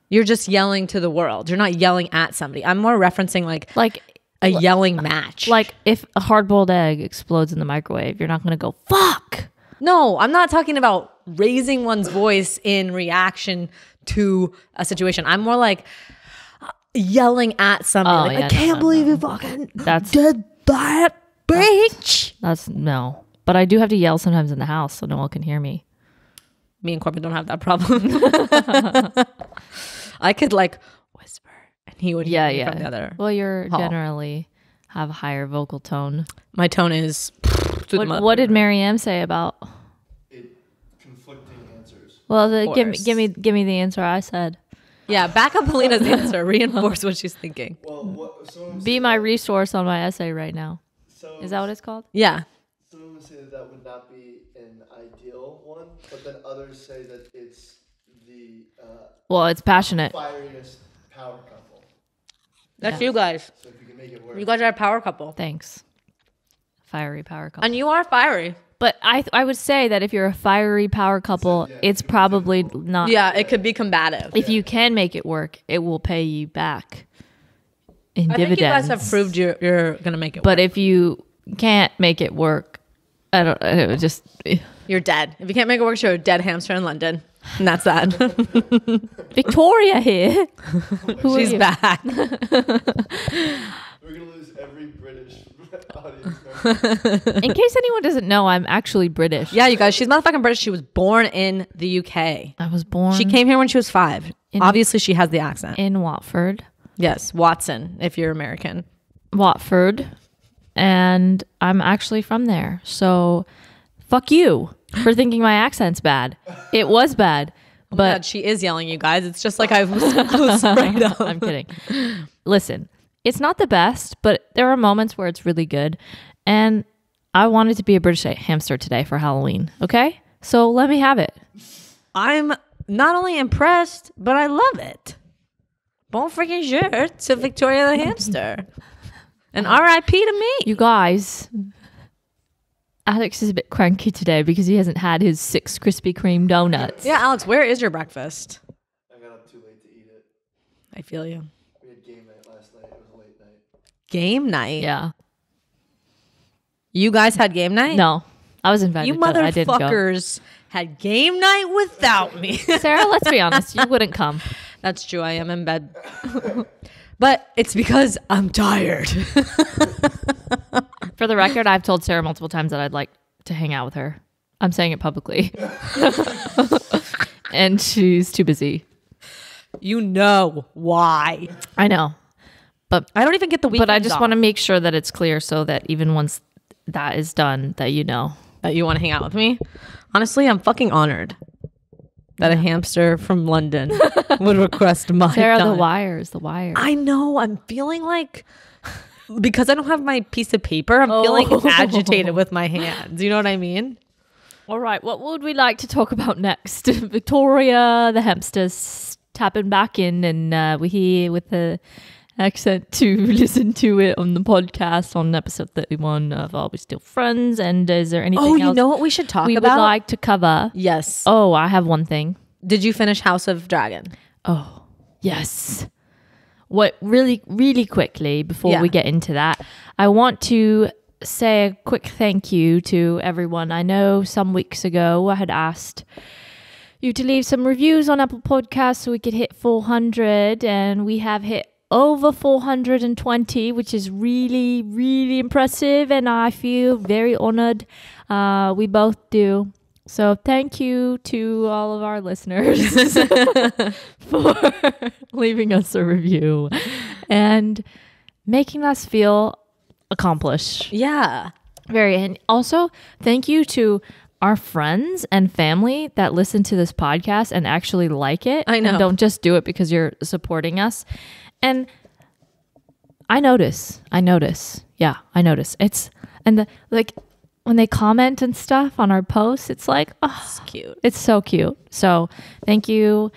You're just yelling to the world. You're not yelling at somebody. I'm more referencing like a yelling match. Like if a hard-boiled egg explodes in the microwave, you're not going to go, fuck. No, I'm not talking about raising one's voice in reaction to a situation. I'm more like yelling at somebody. I can't believe you fucking did that, bitch. That's no. But I do have to yell sometimes in the house so no one can hear me. Me and Corbin don't have that problem. I could like whisper and he would hear me from the other. Well, you're hall. generally have a higher vocal tone. My tone is What did Marianne say about conflicting answers? Well, give me the answer I said. Yeah, back up Aleena's answer. Reinforce what she's thinking. Well, Be my resource on my essay right now. Is that what it's called? Yeah. Some would say that would not be an ideal one, but then others say that it's the well, it's passionate. fieriest power couple. That's you guys. So if you can make it work. You guys are a power couple. Thanks. Fiery power couple. And you are fiery. But I would say that if you're a fiery power couple, it's probably not. Yeah, it could be combative. If you can make it work, it will pay you back in I dividends. think you guys have proved you're going to make it But work. if you can't make it work, it just... You're dead. If you can't make it work, you're a dead hamster in London. And that's that. Victoria here. Who She's are you? back. We're gonna lose every British audience. In case anyone doesn't know, I'm actually British. Yeah, you guys, she's motherfucking British. She was born in the UK. I was born She came here when she was 5. Obviously, she has the accent. in Watford. Yes, Watson, if you're American. Watford. And I'm actually from there. So fuck you for thinking my accent's bad. It was bad. But But she is yelling, you guys. It's just like I was sprayed up. I'm kidding. Listen, it's not the best, but there are moments where it's really good. And I wanted to be a British hamster today for Halloween. Okay? So let me have it. I'm not only impressed, but I love it. Bon freaking jeu to Victoria the hamster. And RIP to me. You guys, Alex is a bit cranky today because he hasn't had his 6 Krispy Kreme donuts. Yeah, Alex, where is your breakfast? I got up too late to eat it. I feel you. We had game night last night. It was a late night. Game night? Yeah. You guys had game night? No, I was invited. You but I didn't go. motherfuckers had game night without me. Sarah, let's be honest. You wouldn't come. That's true. I am in bed. But it's because I'm tired. For the record, I've told Sarah multiple times that I'd like to hang out with her. I'm saying it publicly. And she's too busy. You know why. I know. But I don't even get the weekends I just off. want to make sure that it's clear so that even once that is done, that you know. That you want to hang out with me. Honestly, I'm fucking honored that a hamster from London would request my Sarah, time. the wires. I know. I'm feeling like, because I don't have my piece of paper, I'm feeling agitated with my hands. You know what I mean? All right. What would we like to talk about next? Victoria, the hamster's tapping back in, and we're here with the accent to listen to it on the podcast on episode 31 of Are We Still Friends? And is there anything else you know what we should talk we about? would like to cover? Yes. Oh, I have one thing. Did you finish House of Dragon? Oh, yes. What really, really quickly before we get into that, I want to say a quick thank you to everyone. I know some weeks ago I had asked you to leave some reviews on Apple Podcasts so we could hit 400, and we have hit over 420, which is really, really impressive. And I feel very honored. We both do. So thank you to all of our listeners for leaving us a review and making us feel accomplished. Yeah. And also thank you to our friends and family that listen to this podcast and actually like it. I know. And don't just do it because you're supporting us. And I notice. Yeah, I notice. When they comment and stuff on our posts, it's like, oh, It's cute. it's so cute. So thank you.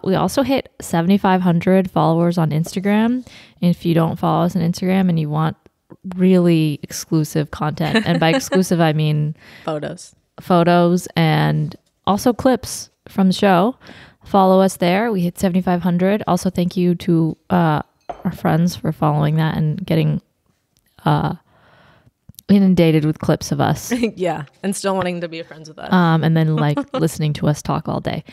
We also hit 7,500 followers on Instagram. And if you don't follow us on Instagram and you want really exclusive content, and by exclusive, I mean photos and also clips from the show, follow us there. We hit 7,500. Also, thank you to our friends for following that and getting inundated with clips of us. Yeah. And still wanting to be friends with us. And then like listening to us talk all day.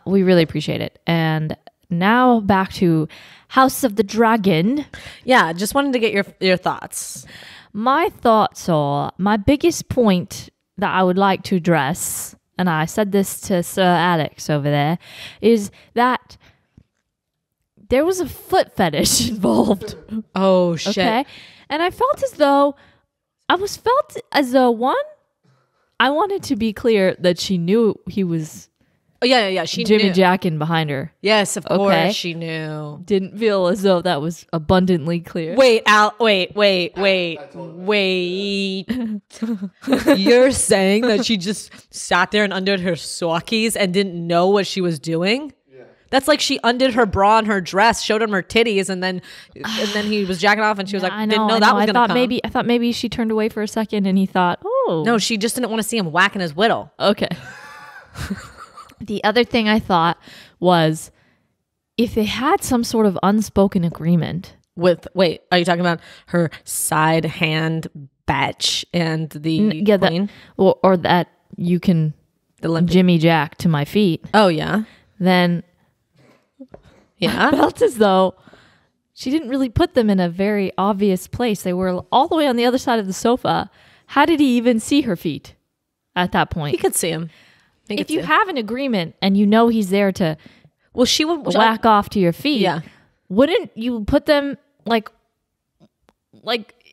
We really appreciate it. And now back to House of the Dragon. Yeah. Just wanted to get your thoughts. My thoughts are, my biggest point that I would like to address, and I said this to Sir Alex over there, is that there was a foot fetish involved. Oh, shit. Okay. And I felt as though one, I wanted to be clear that she knew he was Oh, yeah. She Jimmy knew. Jackin behind her. Yes, of course Okay. she knew. Didn't feel as though that was abundantly clear. Wait. You're saying that she just sat there and undid her sockies and didn't know what she was doing? Yeah. That's like she undid her bra and her dress, showed him her titties, and then he was jacking off, and she was like, didn't know that was gonna come. I thought maybe she turned away for a second and he thought, oh. No, she just didn't want to see him whacking his whittle. Okay. The other thing I thought was if they had some sort of unspoken agreement. Wait, are you talking about her side hand batch and the queen? Or that you can Jimmy Jack to my feet. Oh, yeah. Then Yeah. I felt as though she didn't really put them in a very obvious place. They were all the way on the other side of the sofa. How did he even see her feet at that point? He could see him. If you have an agreement and you know he's there to she would whack off to your feet, Yeah. wouldn't you put them like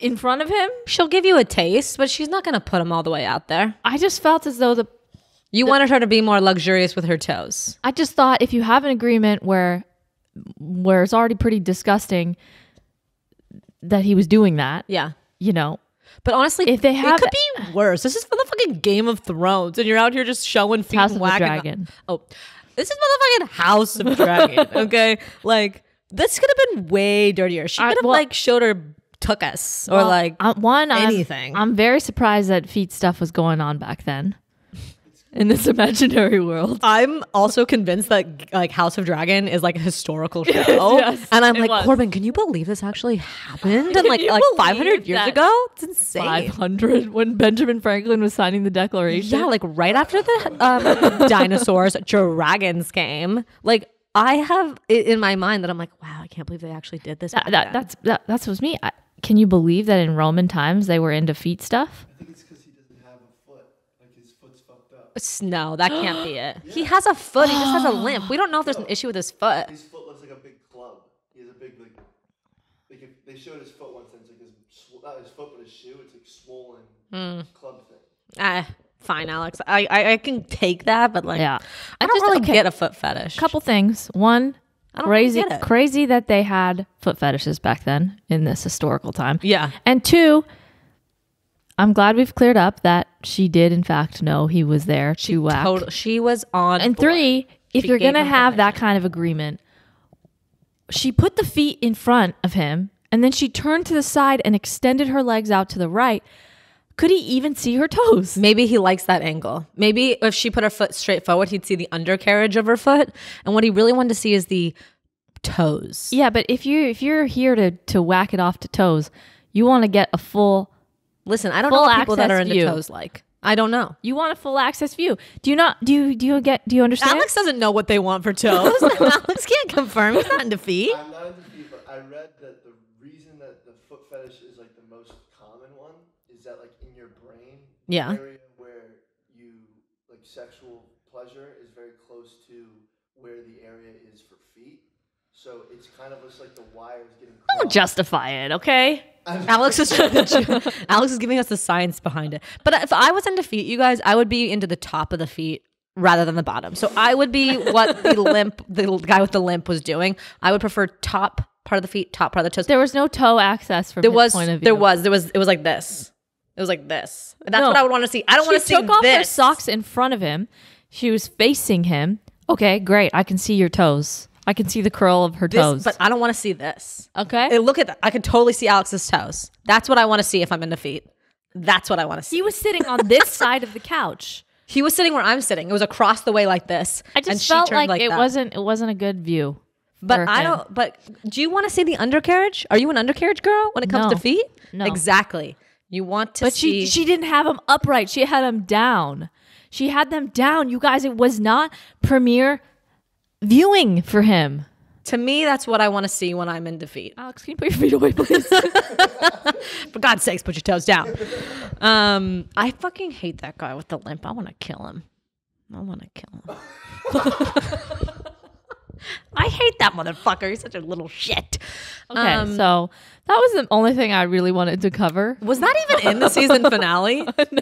in front of him? She'll give you a taste, but she's not going to put them all the way out there. I just felt as though You wanted her to be more luxurious with her toes. I just thought if you have an agreement where it's already pretty disgusting that he was doing that, Yeah. you know. But honestly, If they have- it could be worse. This is for the fucking Game of Thrones, and you're out here just showing feet House and of the whacking. Dragon. Oh, this is motherfucking House of Dragon. Okay, like this could have been way dirtier. She could have showed her tuchus or anything. I'm very surprised that feet stuff was going on back then in this imaginary world. I'm also convinced that like House of Dragon is like a historical show. Yes, and I'm it like, was. Corbin, can you believe this actually happened? And like you 500 believe years that? ago? It's insane. 500 when Benjamin Franklin was signing the Declaration. Yeah, like right after the dinosaurs, dragons came. Like I have it in my mind that I'm like, wow, I can't believe they actually did this. That's what's me. Can you believe that in Roman times they were into feet stuff? I think it's because he doesn't have a foot. Like his foot's fucked up. No, that can't be it. He has a foot. He just has a limp. We don't know if there's an issue with his foot. His foot looks like a big club. He has a big like if they showed his foot once, and it's like not his foot but his shoe. It's like swollen club thing. Fine, Alex. I can take that, but like, Yeah. I don't really get a foot fetish. Couple things. One, I don't really crazy, get it. crazy that they had foot fetishes back then in this historical time. Yeah. And two, I'm glad we've cleared up that she did in fact know he was there to whack. She was on. And board. three, if She you're gave gonna him have that permission. kind of agreement, she put the feet in front of him and then she turned to the side and extended her legs out to the right. Could he even see her toes? Maybe he likes that angle. Maybe if she put her foot straight forward, he'd see the undercarriage of her foot. And what he really wanted to see is the toes. Yeah, but if you're here to whack it off to toes, you want to get a full. Listen, I don't know Full what people that access are into view. toes like. I don't know. You want a full access view. Do you understand? Alex doesn't know what they want for toes. Alex can't confirm. He's not into feet. I'm not into feet, but I read that the reason that the foot fetish is like the most common one is that like in your brain, the area where you like sexual pleasure is very close to where the area is for feet. So it's kind of just like the wires getting crossed. Don't justify it, okay? Alex is giving us the science behind it. But if I was into feet, you guys, I would be into the top of the feet rather than the bottom. So I would be what the guy with the limp was doing. I would prefer top part of the feet, top part of the toes. There was no toe access from his point of view. It was like this. It was like this. And that's what I would want to see. I don't want to see this. She took off her socks in front of him. She was facing him. Okay, great. I can see your toes. I can see the curl of her toes. But I don't want to see this. Okay. Hey, look at that. I can totally see Alex's toes. That's what I want to see if I'm into feet. That's what I want to see. He was sitting on this side of the couch. He was sitting where I'm sitting. It was across the way like this. I just felt like it wasn't a good view. But but do you want to see the undercarriage? Are you an undercarriage girl when it comes to feet? No. Exactly. You want to see. But she didn't have them upright. She had them down. She had them down. You guys, it was not premiere viewing for him. To me, that's what I want to see when I'm into feet. Alex, can you put your feet away, please? For God's sakes, put your toes down. I fucking hate that guy with the limp. I want to kill him. I hate that motherfucker. He's such a little shit. Okay, so that was the only thing I really wanted to cover. Was that even in the season finale? No.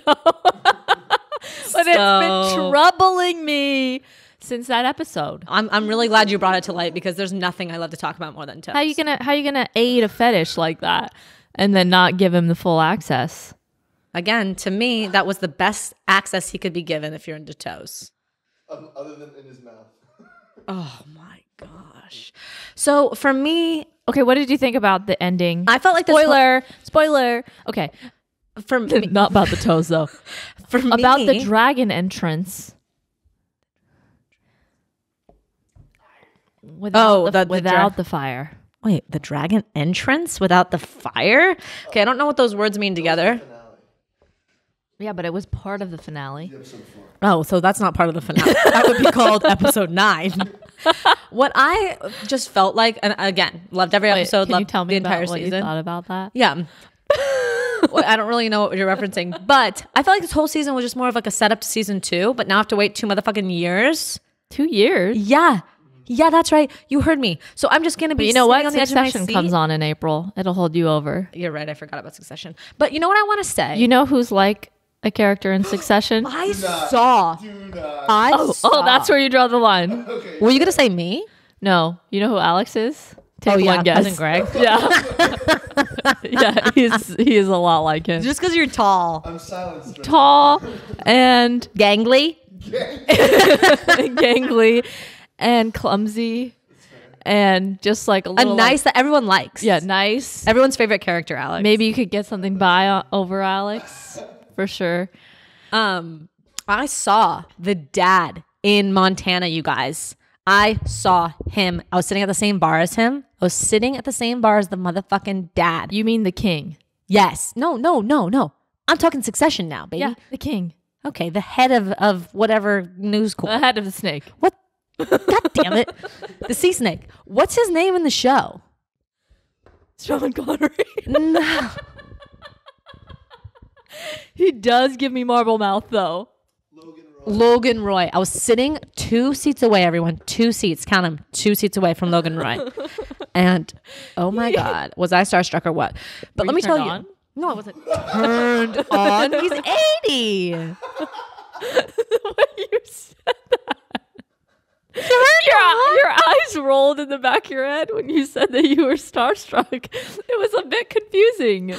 But it's been troubling me since that episode. I'm really glad you brought it to light because there's nothing I love to talk about more than toes. How you gonna aid a fetish like that and then not give him the full access? Again, to me, that was the best access he could be given if you're into toes. Other than in his mouth. Oh my gosh. So for me, okay, what did you think about the ending? I felt like spoiler. Okay. For me, not about the toes though. For me, about the dragon entrance. Without the fire. Wait, the dragon entrance without the fire? Okay, I don't know what those words mean together. Yeah, but it was part of the finale. Oh, so that's not part of the finale. That would be called episode 9. What I just felt like, and again, loved every episode, loved the entire season. What you thought about that? Yeah. Well, I don't really know what you're referencing, but I felt like this whole season was just more of like a setup to season 2, but now I have to wait 2 motherfucking years. 2 years? Yeah. Yeah, that's right. You heard me. So I'm just going to be, you know what? Succession comes on in April. It'll hold you over. You're right. I forgot about Succession. But you know what I want to say? You know who's like a character in Succession? I saw. Oh, that's where you draw the line. Okay. Were you going to say me? No. You know who Alex is? Take one guess. Cousin Greg. Yeah. Yeah, he is a lot like him. Just because you're tall. I'm silenced. Tall and gangly. Gangly and clumsy and just like a little nice that everyone likes. Yeah, nice. Everyone's favorite character, Alex. Maybe you could get something by over Alex for sure. I saw the dad in Montana, you guys. I saw him. I was sitting at the same bar as him. I was sitting at the same bar as the motherfucking dad. You mean the king? Yes. No. I'm talking Succession now, baby. Yeah, the king. Okay, the head of whatever news corps. The head of the snake. What? God damn it. The sea snake. What's his name in the show? Sean Connery. No. He does give me marble mouth though. Logan Roy. I was sitting 2 seats away, everyone. 2 seats. Count them. 2 seats away from Logan Roy. And oh my God, was I starstruck or what? But let me tell you. No, I wasn't turned on. He's 80. The way you said that. Your eyes rolled in the back of your head when you said that you were starstruck. It was a bit confusing.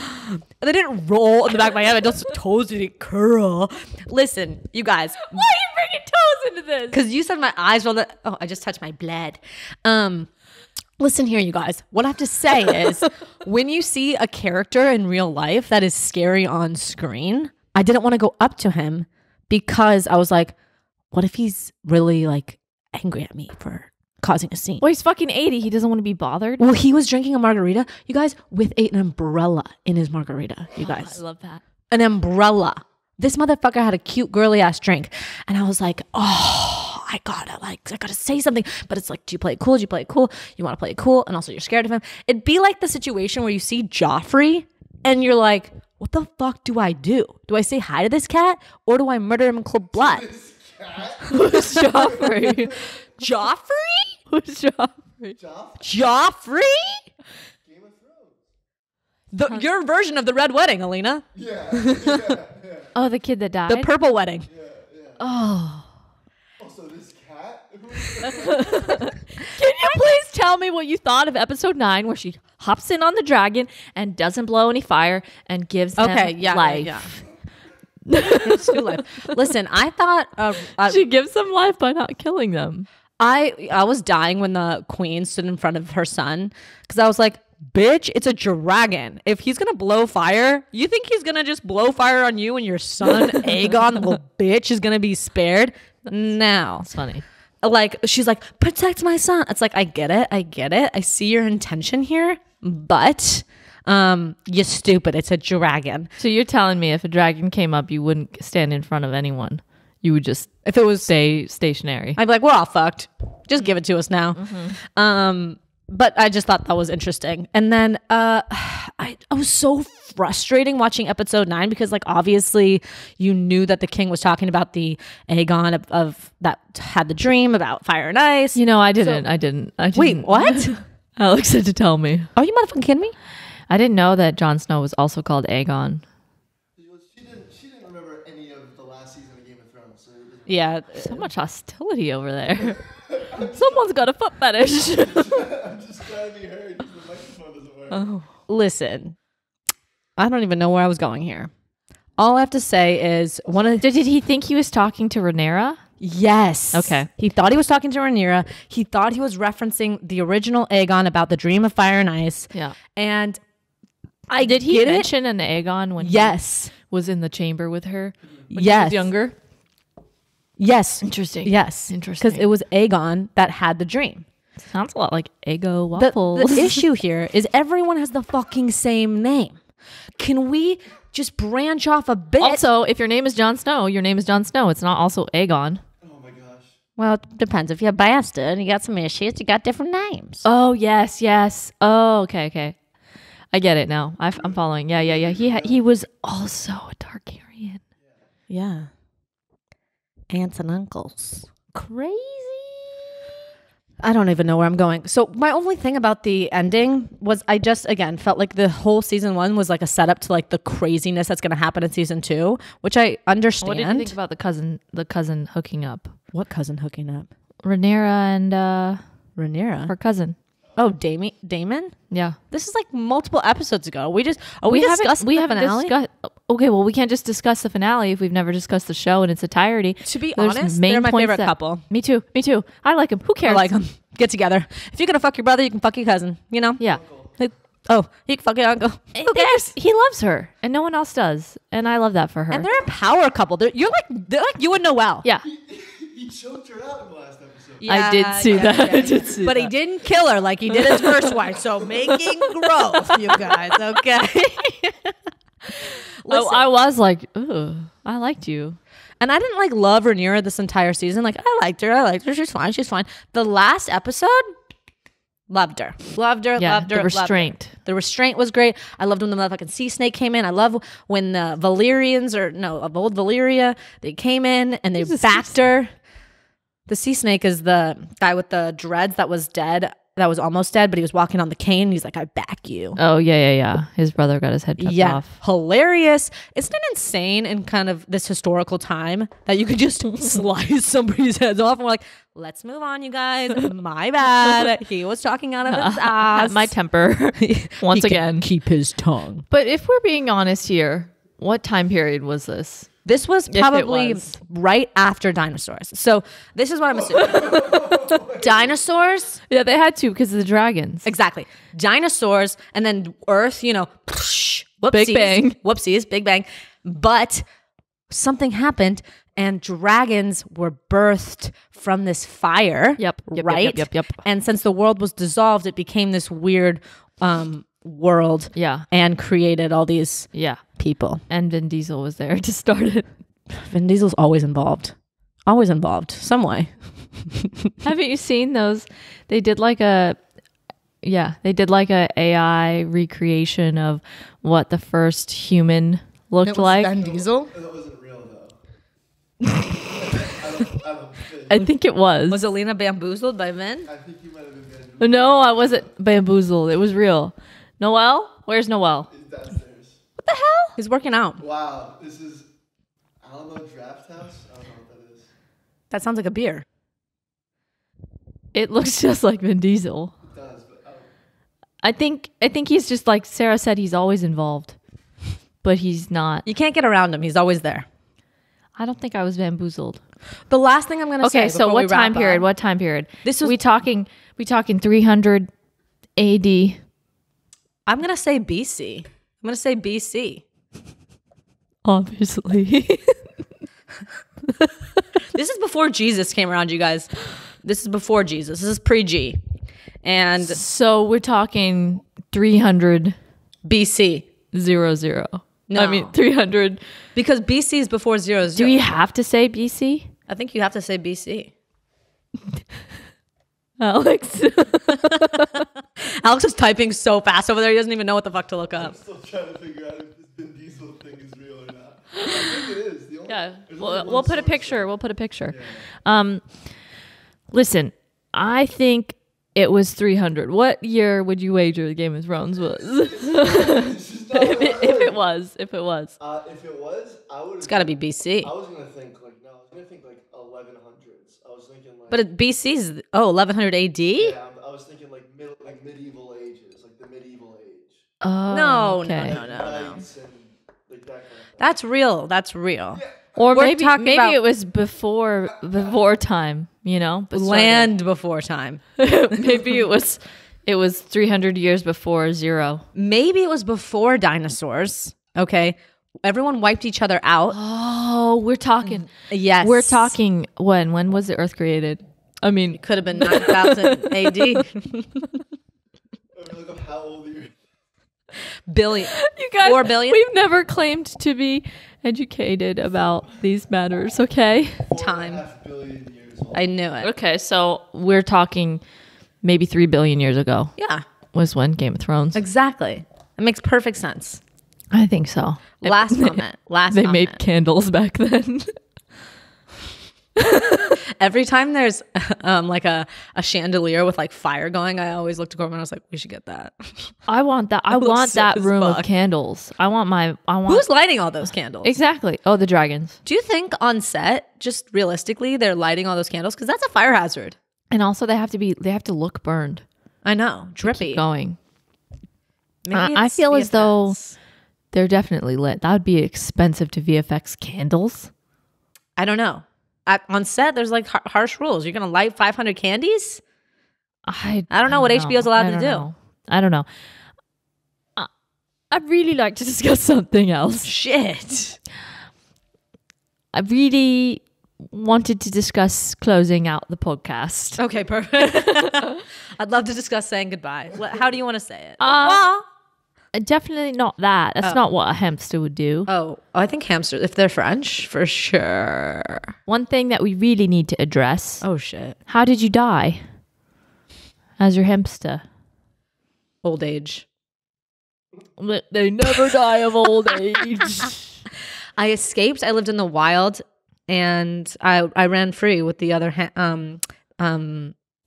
They didn't roll in the back of my head. I just toes didn't curl. Listen, you guys. Why are you bringing toes into this? Because you said my eyes rolled. Oh, I just touched my blood. Listen here, you guys. What I have to say is when you see a character in real life that is scary on screen, I didn't want to go up to him because I was like, what if he's really like angry at me for causing a scene? Well, he's fucking 80. He doesn't want to be bothered. Well, he was drinking a margarita, you guys, with an umbrella in his margarita, you guys. I love that. An umbrella. This motherfucker had a cute girly ass drink. And I was like, oh, I gotta say something. But it's like, do you play it cool? Do you play it cool? You want to play it cool, and also you're scared of him. It'd be like the situation where you see Joffrey and you're like, what the fuck do I do? Do I say hi to this cat, or do I murder him in cold blood? Who's Joffrey? Joffrey? Who's Joffrey? Joffrey? Game of Thrones. Your version of the Red Wedding, Aleena. Yeah. Oh, the kid that died? The Purple Wedding. Yeah. Oh. Also, this cat. Can you please tell me what you thought of episode 9, where she hops in on the dragon and doesn't blow any fire and gives them life? Yeah. It's new life. Listen, I thought She gives them life by not killing them. I was dying when the queen stood in front of her son, because I was like, bitch, it's a dragon. If he's gonna blow fire, you think he's gonna just blow fire on you and your son Aegon, the little bitch, is gonna be spared? No. It's funny. Like, she's like, protect my son. It's like, I get it. I see your intention here, but you're stupid. It's a dragon. So you're telling me if a dragon came up, you wouldn't stand in front of anyone? You would just, if it was, stay stationary? I'd be like, we're all fucked. Just give it to us now. But I just thought that was interesting. And then I was so frustrating watching episode 9, because like, obviously you knew that the king was talking about the Aegon of that had the dream about fire and ice. You know, I didn't. Wait, what? Alex had to tell me. Are you motherfucking kidding me? I didn't know that Jon Snow was also called Aegon. She didn't remember any of the last season of Game of Thrones. So Yeah. So much hostility over there. Someone's got a foot fetish. I'm just trying to be heard because the microphone doesn't work. Oh. Listen, I don't even know where I was going here. All I have to say is Did he think he was talking to Rhaenyra? Yes. Okay. He thought he was talking to Rhaenyra. He thought he was referencing the original Aegon about the dream of fire and ice. Yeah. And Did he get it. mention an Aegon when Yes. he was in the chamber with her? When he Yes. was younger? Yes. Interesting. Yes. Interesting. Because it was Aegon that had the dream. Sounds a lot like Eggo waffles. The issue here is everyone has the fucking same name. Can we just branch off a bit? Also, if your name is Jon Snow, your name is Jon Snow. It's not also Aegon. Oh my gosh. Well, it depends. If you're a bastard and you got some issues, you got different names. Oh, yes. Oh, okay. I get it now. I'm following. Yeah. He was also a Targaryen. Yeah. Aunts and uncles. Crazy. I don't even know where I'm going. So my only thing about the ending was I just, again, felt like the whole season 1 was like a setup to like the craziness that's going to happen in season 2, which I understand. What did you think about the cousin hooking up? What cousin hooking up? Rhaenyra and Rhaenyra? her cousin. Oh, Damon? Yeah. This is like multiple episodes ago. We discussed the finale? Okay, well, we can't just discuss the finale if we've never discussed the show in its entirety. To be There's honest, main they're my points favorite couple. Me too. I like him. Who cares? I like them. Get together. If you're going to fuck your brother, you can fuck your cousin, you know? Yeah. Like, oh, you can fuck your uncle. Who cares? He loves her, and no one else does, and I love that for her. And they're a power couple. They're like you and Noelle. Yeah. He choked her out in the last episode. I did see that. I did see but that. he didn't kill her like he did his first wife. So making growth, you guys. Okay. I was like, ooh, I liked you. And I didn't like love Rhaenyra this entire season. Like I liked her. She's fine. The last episode, loved her. Yeah, the restraint. The restraint was great. I loved when the motherfucking sea snake came in. I love when the Valyrians of old Valyria, they came in and they backed her. The sea snake is the guy with the dreads that was dead. That was almost dead, but he was walking on the cane. And he's like, I back you. Oh, yeah. His brother got his head cut off. Hilarious. Isn't it insane in kind of this historical time that you could just slice somebody's heads off and we're like, let's move on, you guys. My bad. He was talking out of his ass. My temper. Once again. Keep his tongue. But if we're being honest here, what time period was this? This was probably right after dinosaurs. So this is what I'm assuming. Dinosaurs. Yeah, they had to because of the dragons. Exactly. Dinosaurs and then Earth, whoopsies, Big bang. Whoopsies, Big Bang. But something happened and dragons were birthed from this fire. Yep. Right? Yep. And since the world was dissolved, it became this weird world. Yeah. And created all these people. And Vin Diesel was there to start it. Vin Diesel's always involved. Some way. Haven't you seen those? They did like a AI recreation of what the first human looked like. Vin Diesel? That wasn't real though. I don't think. I think it was. Was Aleena bamboozled by Vin? I think you might have been bamboozled. No, I wasn't bamboozled. It was real. Noel? Where's Noel? He's downstairs. What the hell? He's working out. Wow, this is Alamo Draft House? I don't know what that is. That sounds like a beer. It looks just like Vin Diesel. It does, but I think he's just like Sarah said, he's always involved. But he's not. You can't get around him. He's always there. I don't think I was bamboozled. The last thing I'm going to say. Okay, so what time period? What time period? This was we talking 300 AD. I'm going to say BC. I'm going to say BC. Obviously. This is before Jesus came around, you guys. This is before Jesus. This is pre-G. And so we're talking 300 BC. 00. No. I mean 300. Because BC is before 00. Do you have to say BC? I think you have to say BC. Alex. Alex is typing so fast over there. He doesn't even know what the fuck to look I'm up. still trying to figure out if this Vin Diesel thing is real or not. I think it is. Yeah. There's only one We'll put a source picture. there. We'll put a picture. Yeah. Listen, I think it was 300. What year would you wager the Game of Thrones was? It's just not if it right. was. If it was, I would. It's got to be BC. I was gonna think like 1100s. I was thinking like. But BC's 1100 AD? Yeah, I was thinking like medieval ages, like the medieval age. Oh, No. Knights and like that kind of thing. That's real. That's real. Or We're maybe talking about- it was before time, you know? But Land before time. maybe it was 300 years before 0. Maybe it was before dinosaurs. Okay. Everyone wiped each other out. Oh, we're talking. Yes. We're talking when was the earth created? I mean, Could have been 9000 AD. I mean, look up how old are you? Billion. you guys, 4 billion? We've never claimed to be educated about these matters, okay? Time. 4.5 billion years old. I knew it. Okay, so we're talking maybe 3 billion years ago Yeah. was when Game of Thrones. Exactly. It makes perfect sense. I think so. Last comment. They made candles back then. Every time there's like a chandelier with like fire going, I always look to Corbin and I was like, we should get that. I want that. I looks want sick that as room fuck. of candles. I want Who's lighting all those candles? exactly. Oh, the dragons. Do you think on set, just realistically, they're lighting all those candles? Because that's a fire hazard. And also they have to look burned. I know. Drippy. Going. Maybe I it's feel as though VFX. they're definitely lit. That would be expensive to VFX candles. I don't know. On set, there's like harsh rules. You're going to light 500 candies? I don't know what HBO's allowed to do. I don't know. I'd really like to discuss something else. Shit. I really wanted to discuss closing out the podcast. Okay, perfect. I'd love to discuss saying goodbye. How do you want to say it? Definitely not that. That's not what a hamster would do. I think hamsters, if they're French, for sure. One thing that we really need to address. Oh, shit. How did you die as your hamster? Old age. They never die of old age. I escaped. I lived in the wild, and I ran free with the other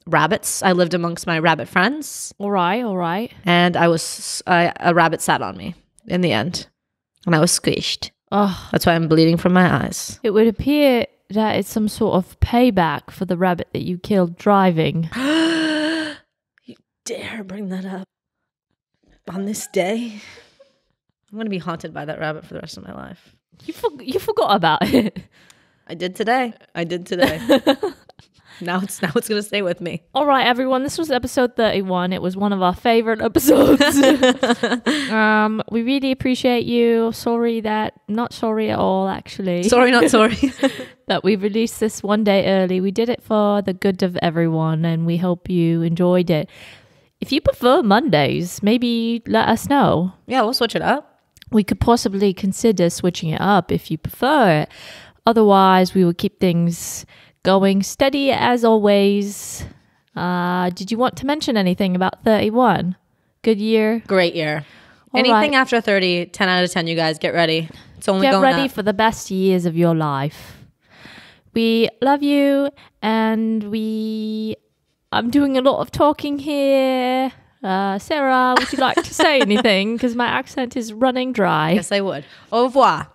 rabbits. I lived amongst my rabbit friends. All right. And a rabbit sat on me in the end, and I was squished. Oh, That's why I'm bleeding from my eyes. it would appear that it's some sort of payback for the rabbit that you killed driving. You dare bring that up on this day? I'm going to be haunted by that rabbit for the rest of my life. You forgot about it. I did today. Now it's going to stay with me. All right, everyone. This was episode 31. It was one of our favorite episodes. We really appreciate you. Not sorry at all, actually. Sorry, not sorry. That we released this one day early. We did it for the good of everyone, and we hope you enjoyed it. If you prefer Mondays, maybe let us know. Yeah, we'll switch it up. We could possibly consider switching it up if you prefer it. Otherwise, we will keep things going steady as always. Did you want to mention anything about 31? Good year? Great year. All Anything right. after 30, 10 out of 10, you guys, get ready. It's only Get going ready up. for the best years of your life. We love you, and I'm doing a lot of talking here. Sarah, would you like to say anything? Because my accent is running dry. Yes, I would. Au revoir.